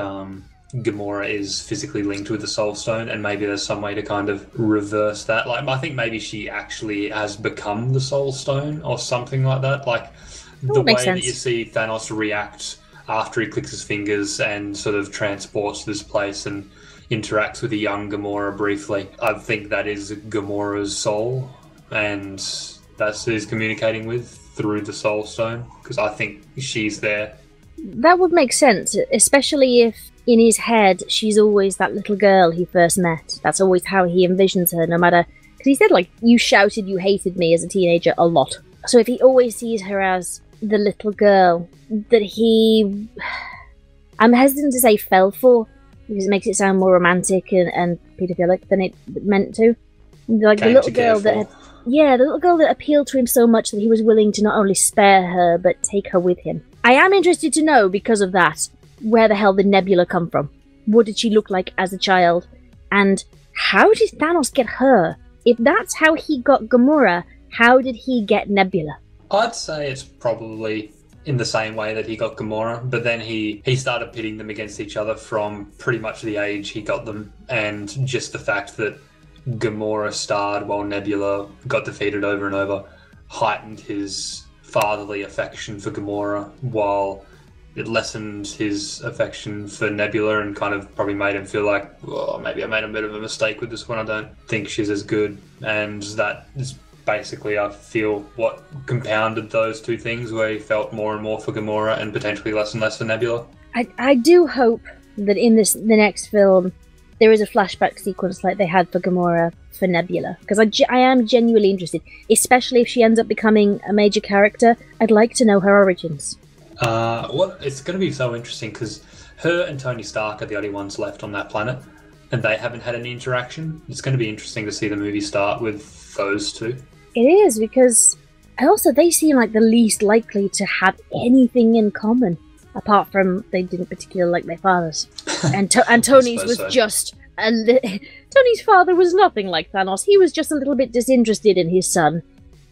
Gomorrah is physically linked with the Soul Stone, and maybe there's some way to kind of reverse that. Like, I think maybe she actually has become the Soul Stone or something like that. Like, the way that you see Thanos react after he clicks his fingers and sort of transports this place and interacts with a young Gomorrah briefly. I think that is Gomorrah's soul, and that's who he's communicating with through the Soul Stone, because I think she's there. That would make sense, especially if in his head she's always that little girl he first met. That's always how he envisions her, no matter... Because he said, like, you shouted you hated me as a teenager a lot. So if he always sees her as the little girl that he... I'm hesitant to say fell for, because it makes it sound more romantic and paedophilic than it meant to. Like, the little girl that... the little girl that appealed to him so much that he was willing to not only spare her, but take her with him. I am interested to know, because of that, where the hell did Nebula come from? What did she look like as a child? And how did Thanos get her? If that's how he got Gomorrah, how did he get Nebula? I'd say it's probably in the same way that he got Gomorrah, but then he started pitting them against each other from pretty much the age he got them, and just the fact that Gomorrah starred while Nebula got defeated over and over heightened his fatherly affection for Gomorrah, while it lessened his affection for Nebula and kind of probably made him feel like, oh, maybe I made a bit of a mistake with this one. I don't think she's as good. And that is basically, I feel, what compounded those two things, where he felt more and more for Gomorrah and potentially less and less for Nebula. I do hope that in the next film there is a flashback sequence like they had for Gomorrah for Nebula, because I am genuinely interested, especially if she ends up becoming a major character. I'd like to know her origins. It's going to be so interesting, because her and Tony Stark are the only ones left on that planet, and they haven't had any interaction. It's going to be interesting to see the movie start with those two. It is, because also they seem like the least likely to have anything in common, apart from they didn't particularly like their fathers. And Tony's was so. Tony's father was nothing like Thanos. He was just a little bit disinterested in his son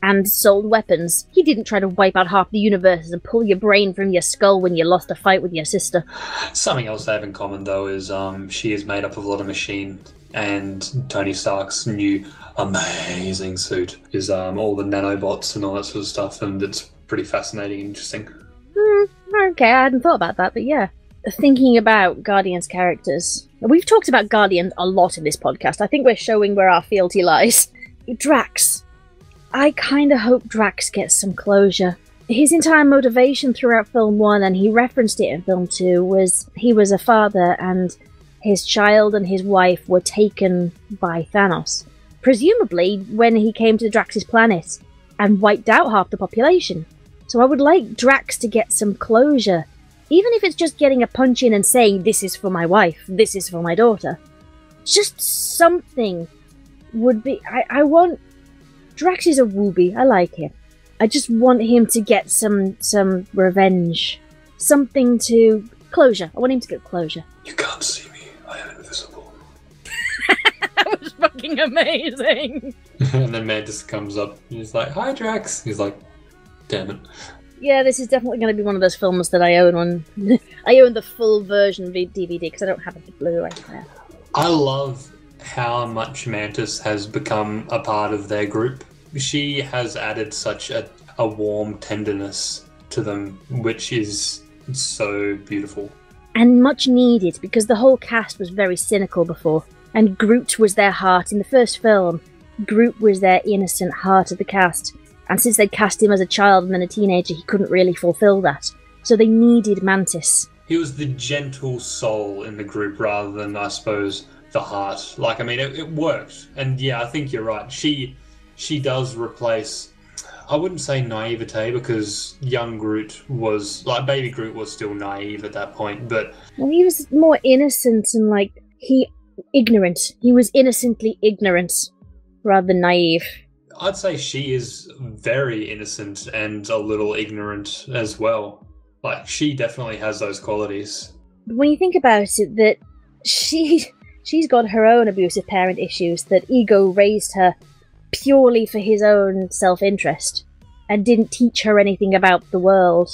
and sold weapons. He didn't try to wipe out half the universe and pull your brain from your skull when you lost a fight with your sister. Something else they have in common, though, is she is made up of a lot of machine, and Tony Stark's new amazing suit is all the nanobots and all that sort of stuff, and it's pretty fascinating and interesting. Okay, I hadn't thought about that, but yeah. Thinking about Guardians characters, we've talked about Guardians a lot in this podcast. I think we're showing where our fealty lies. Drax. I kind of hope Drax gets some closure. His entire motivation throughout film 1, and he referenced it in film 2, was he was a father and his child and his wife were taken by Thanos. Presumably when he came to Drax's planet and wiped out half the population. So I would like Drax to get some closure. Even if it's just getting a punch in and saying, this is for my wife, this is for my daughter. Just something would be... I want... Drax is a wooby. I like him. I just want him to get some revenge. Something to... Closure. I want him to get closure. You can't see me. I am invisible. That was fucking amazing. And then Mantis comes up and he's like, hi, Drax. He's like, damn it. Yeah, this is definitely going to be one of those films that I own on. I own the full version DVD because I don't have a Blu-ray. I love how much Mantis has become a part of their group. She has added such a warm tenderness to them, which is so beautiful. And much needed, because the whole cast was very cynical before, and Groot was their heart. In the first film, Groot was their innocent heart of the cast. And since they'd cast him as a child and then a teenager, he couldn't really fulfill that. So they needed Mantis. He was the gentle soul in the group rather than, I suppose, the heart. Like, I mean, it worked. And yeah, I think you're right. She does replace, I wouldn't say naivete, because young Groot was, like, baby Groot was still naive at that point, but... Well, he was more innocent and, like, ignorant. He was innocently ignorant rather than naive. I'd say she is very innocent and a little ignorant as well. Like, she definitely has those qualities. When you think about it, that she's got her own abusive parent issues, that Ego raised her purely for his own self-interest and didn't teach her anything about the world.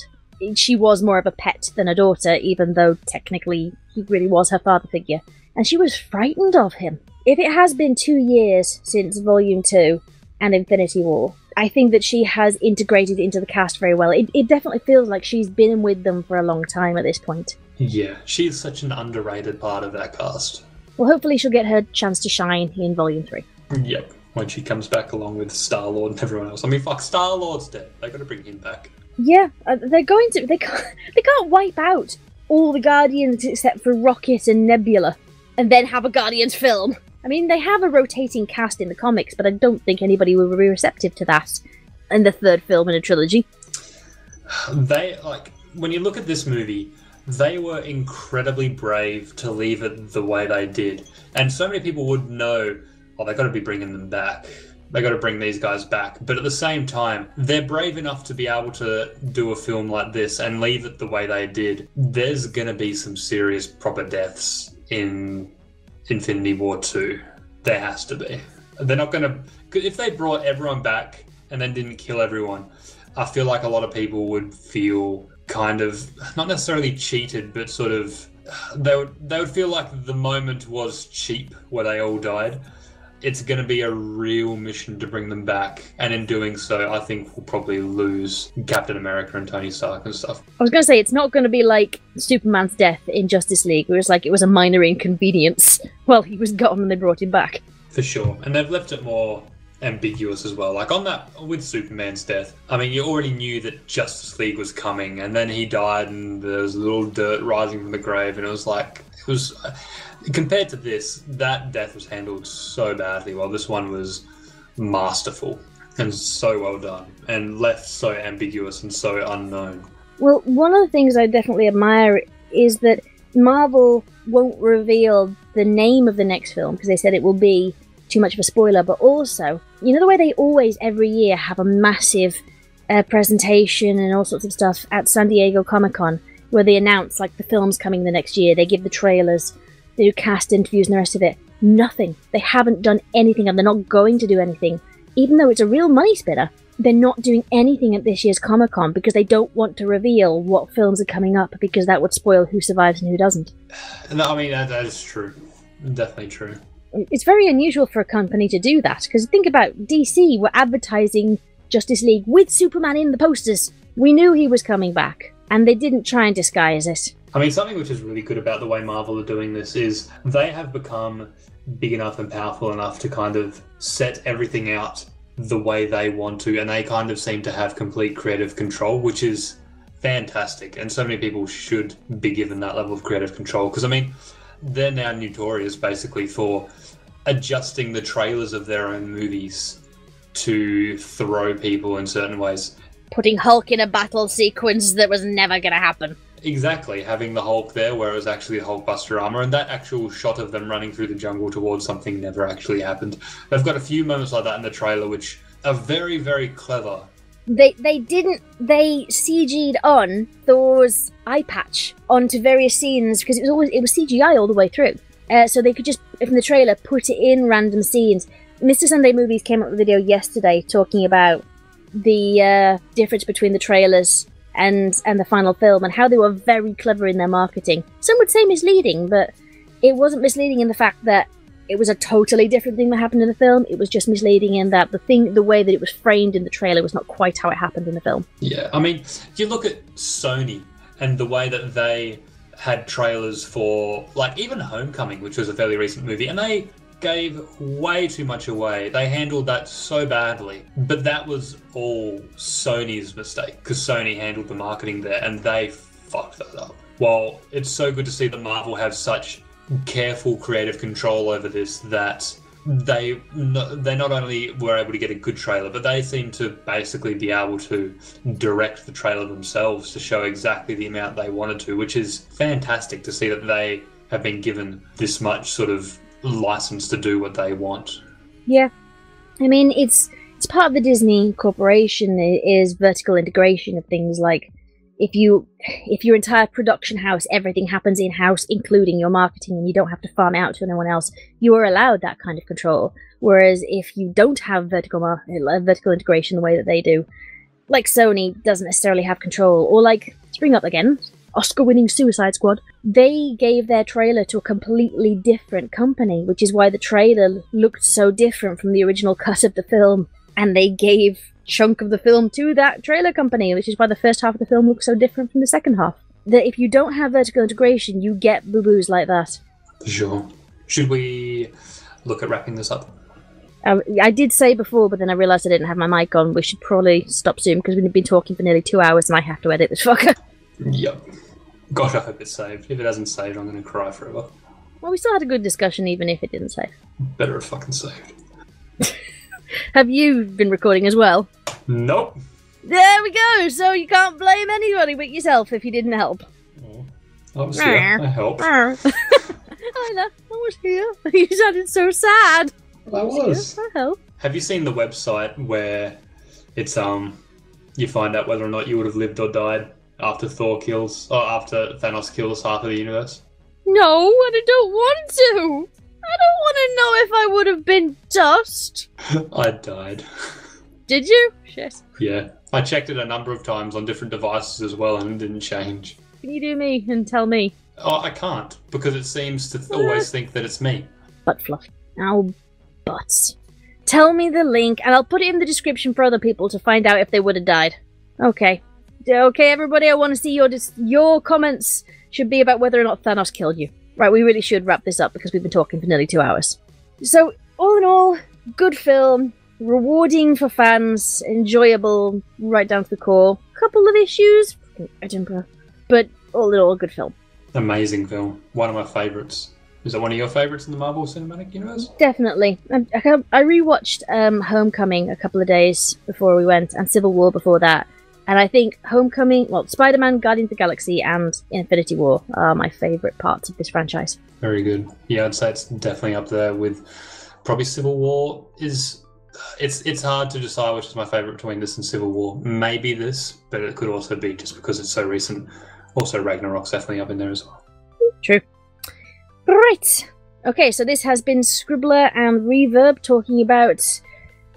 She was more of a pet than a daughter, even though technically he really was her father figure. And she was frightened of him. If it has been 2 years since Volume 2, and Infinity War, I think that she has integrated into the cast very well. It definitely feels like she's been with them for a long time at this point. Yeah, she's such an underrated part of that cast. Well, hopefully she'll get her chance to shine in Volume 3. Yep, when she comes back along with Star-Lord and everyone else. I mean, fuck, Star-Lord's dead. They gotta bring him back. Yeah, they're going to... They can't wipe out all the Guardians except for Rocket and Nebula and then have a Guardians film. I mean, they have a rotating cast in the comics, but I don't think anybody will be receptive to that in the third film in a trilogy. They, like, when you look at this movie, they were incredibly brave to leave it the way they did. And so many people would know, oh, they got to be bringing them back. They got to bring these guys back. But at the same time, they're brave enough to be able to do a film like this and leave it the way they did. There's going to be some serious proper deaths in Infinity War 2. There has to be. They're not going to... If they brought everyone back and then didn't kill everyone, I feel like a lot of people would feel kind of, not necessarily cheated, but sort of... They would feel like the moment was cheap where they all died. It's going to be a real mission to bring them back. And in doing so, I think we'll probably lose Captain America and Tony Stark and stuff. I was going to say, it's not going to be like Superman's death in Justice League, where it's like it was a minor inconvenience while he was gone and they brought him back. For sure. And they've left it more ambiguous as well. Like on that, with Superman's death, I mean, you already knew that Justice League was coming, and then he died, and there was a little dirt rising from the grave, and it was like, compared to this, that death was handled so badly, while this one was masterful and so well done, and left so ambiguous and so unknown. Well, one of the things I definitely admire is that Marvel won't reveal the name of the next film, because they said it will be too much of a spoiler, but also, you know the way they always, every year, have a massive presentation and all sorts of stuff at San Diego Comic-Con, where they announce, like, the film's coming the next year, they give the trailers, they do cast interviews and the rest of it. Nothing. They haven't done anything, and they're not going to do anything. Even though it's a real money spinner, they're not doing anything at this year's Comic-Con because they don't want to reveal what films are coming up, because that would spoil who survives and who doesn't. No, I mean, that is true. Definitely true. It's very unusual for a company to do that, because think about DC were advertising Justice League with Superman in the posters. We knew he was coming back, and they didn't try and disguise it. I mean, something which is really good about the way Marvel are doing this is they have become big enough and powerful enough to kind of set everything out the way they want to, and they kind of seem to have complete creative control, which is fantastic, and so many people should be given that level of creative control, because I mean, they're now notorious basically for adjusting the trailers of their own movies to throw people in certain ways. Putting Hulk in a battle sequence that was never going to happen. Exactly, having the Hulk there where it was actually Hulkbuster armor, and that actual shot of them running through the jungle towards something never actually happened. They've got a few moments like that in the trailer which are very, very clever. They CG'd on Thor's eye patch onto various scenes, because it was CGI all the way through. So they could just, from the trailer, put it in random scenes. Mr. Sunday Movies came up with a video yesterday talking about the difference between the trailers and the final film, and how they were very clever in their marketing. Some would say misleading, but it wasn't misleading in the fact that it was a totally different thing that happened in the film. It was just misleading in that the way that it was framed in the trailer was not quite how it happened in the film. Yeah, I mean, you look at Sony and the way that they had trailers for, like, even Homecoming, which was a fairly recent movie, and they gave way too much away. They handled that so badly. But that was all Sony's mistake, because Sony handled the marketing there, and they fucked that up. While it's so good to see that Marvel have such careful creative control over this, that they not only were able to get a good trailer, but they seem to basically be able to direct the trailer themselves to show exactly the amount they wanted to, which is fantastic to see that they have been given this much sort of license to do what they want. Yeah, I mean, it's part of the Disney Corporation is vertical integration of things. Like, if your entire production house, everything happens in-house, including your marketing, and you don't have to farm it out to anyone else, you are allowed that kind of control. Whereas if you don't have vertical integration the way that they do, like Sony doesn't necessarily have control, or like, let's bring up again, Oscar-winning Suicide Squad, they gave their trailer to a completely different company, which is why the trailer looked so different from the original cut of the film, and they gave chunk of the film to that trailer company, which is why the first half of the film looks so different from the second half. That if you don't have vertical integration, you get boo-boos like that. Sure. Should we look at wrapping this up? I did say before, but then I realised I didn't have my mic on. We should probably stop soon, because we've been talking for nearly 2 hours and I have to edit this fucker. Yep. Gosh, I hope it's saved. If it hasn't saved, I'm going to cry forever. Well, we still had a good discussion, even if it didn't save. Better have fucking saved. Have you been recording as well? Nope. There we go! So you can't blame anybody but yourself if you didn't help. Oh, I was here. I helped. I was here. You sounded so sad. I was. I helped. Have you seen the website where it's you find out whether or not you would have lived or died after after Thanos kills half of the universe? No, and I don't want to. I don't want to know if I would have been dust. I died. Did you? Shit. Yeah. I checked it a number of times on different devices as well, and it didn't change. Can you do me and tell me? Oh, I can't, because it seems to always think that it's me. Butt fluff. Ow, butts. Tell me the link, and I'll put it in the description for other people to find out if they would have died. Okay. Okay, everybody, I want to see your comments should be about whether or not Thanos killed you. Right, we really should wrap this up because we've been talking for nearly 2 hours. So, all in all, good film. rewarding for fans, enjoyable right down to the core. Couple of issues, Edinburgh, but all in all, a good film. Amazing film. One of my favourites. Is it one of your favourites in the Marvel Cinematic Universe? Definitely. I rewatched Homecoming a couple of days before we went, and Civil War before that. And I think Homecoming, well, Spider-Man, Guardians of the Galaxy, and Infinity War are my favourite parts of this franchise. Very good. Yeah, I'd say it's definitely up there with probably Civil War. It's hard to decide which is my favourite between this and Civil War. Maybe this, but it could also be just because it's so recent. Also, Ragnarok's definitely up in there as well. True. Right. Okay, so this has been Scribbler and Reverb talking about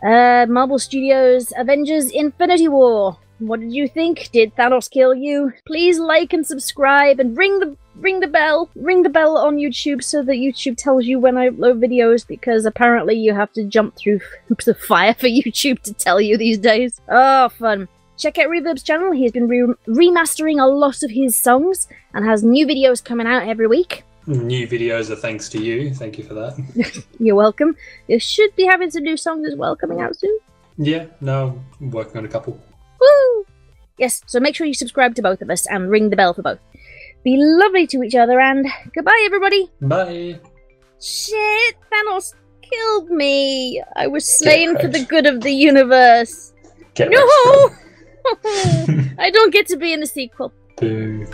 Marvel Studios' Avengers Infinity War. What did you think? Did Thanos kill you? Please like and subscribe and ring the bell on YouTube so that YouTube tells you when I upload videos, because apparently you have to jump through hoops of fire for YouTube to tell you these days. Oh, fun. Check out Reverb's channel. He's been remastering a lot of his songs and has new videos coming out every week. New videos are thanks to you. Thank you for that. You're welcome. You should be having some new songs as well coming out soon. Yeah, no, I'm working on a couple. Woo! Yes, so make sure you subscribe to both of us and ring the bell for both. Be lovely to each other, and goodbye, everybody. Bye. Shit, Thanos killed me. I was slain for the good of the universe. Get no! I don't get to be in the sequel. Boo.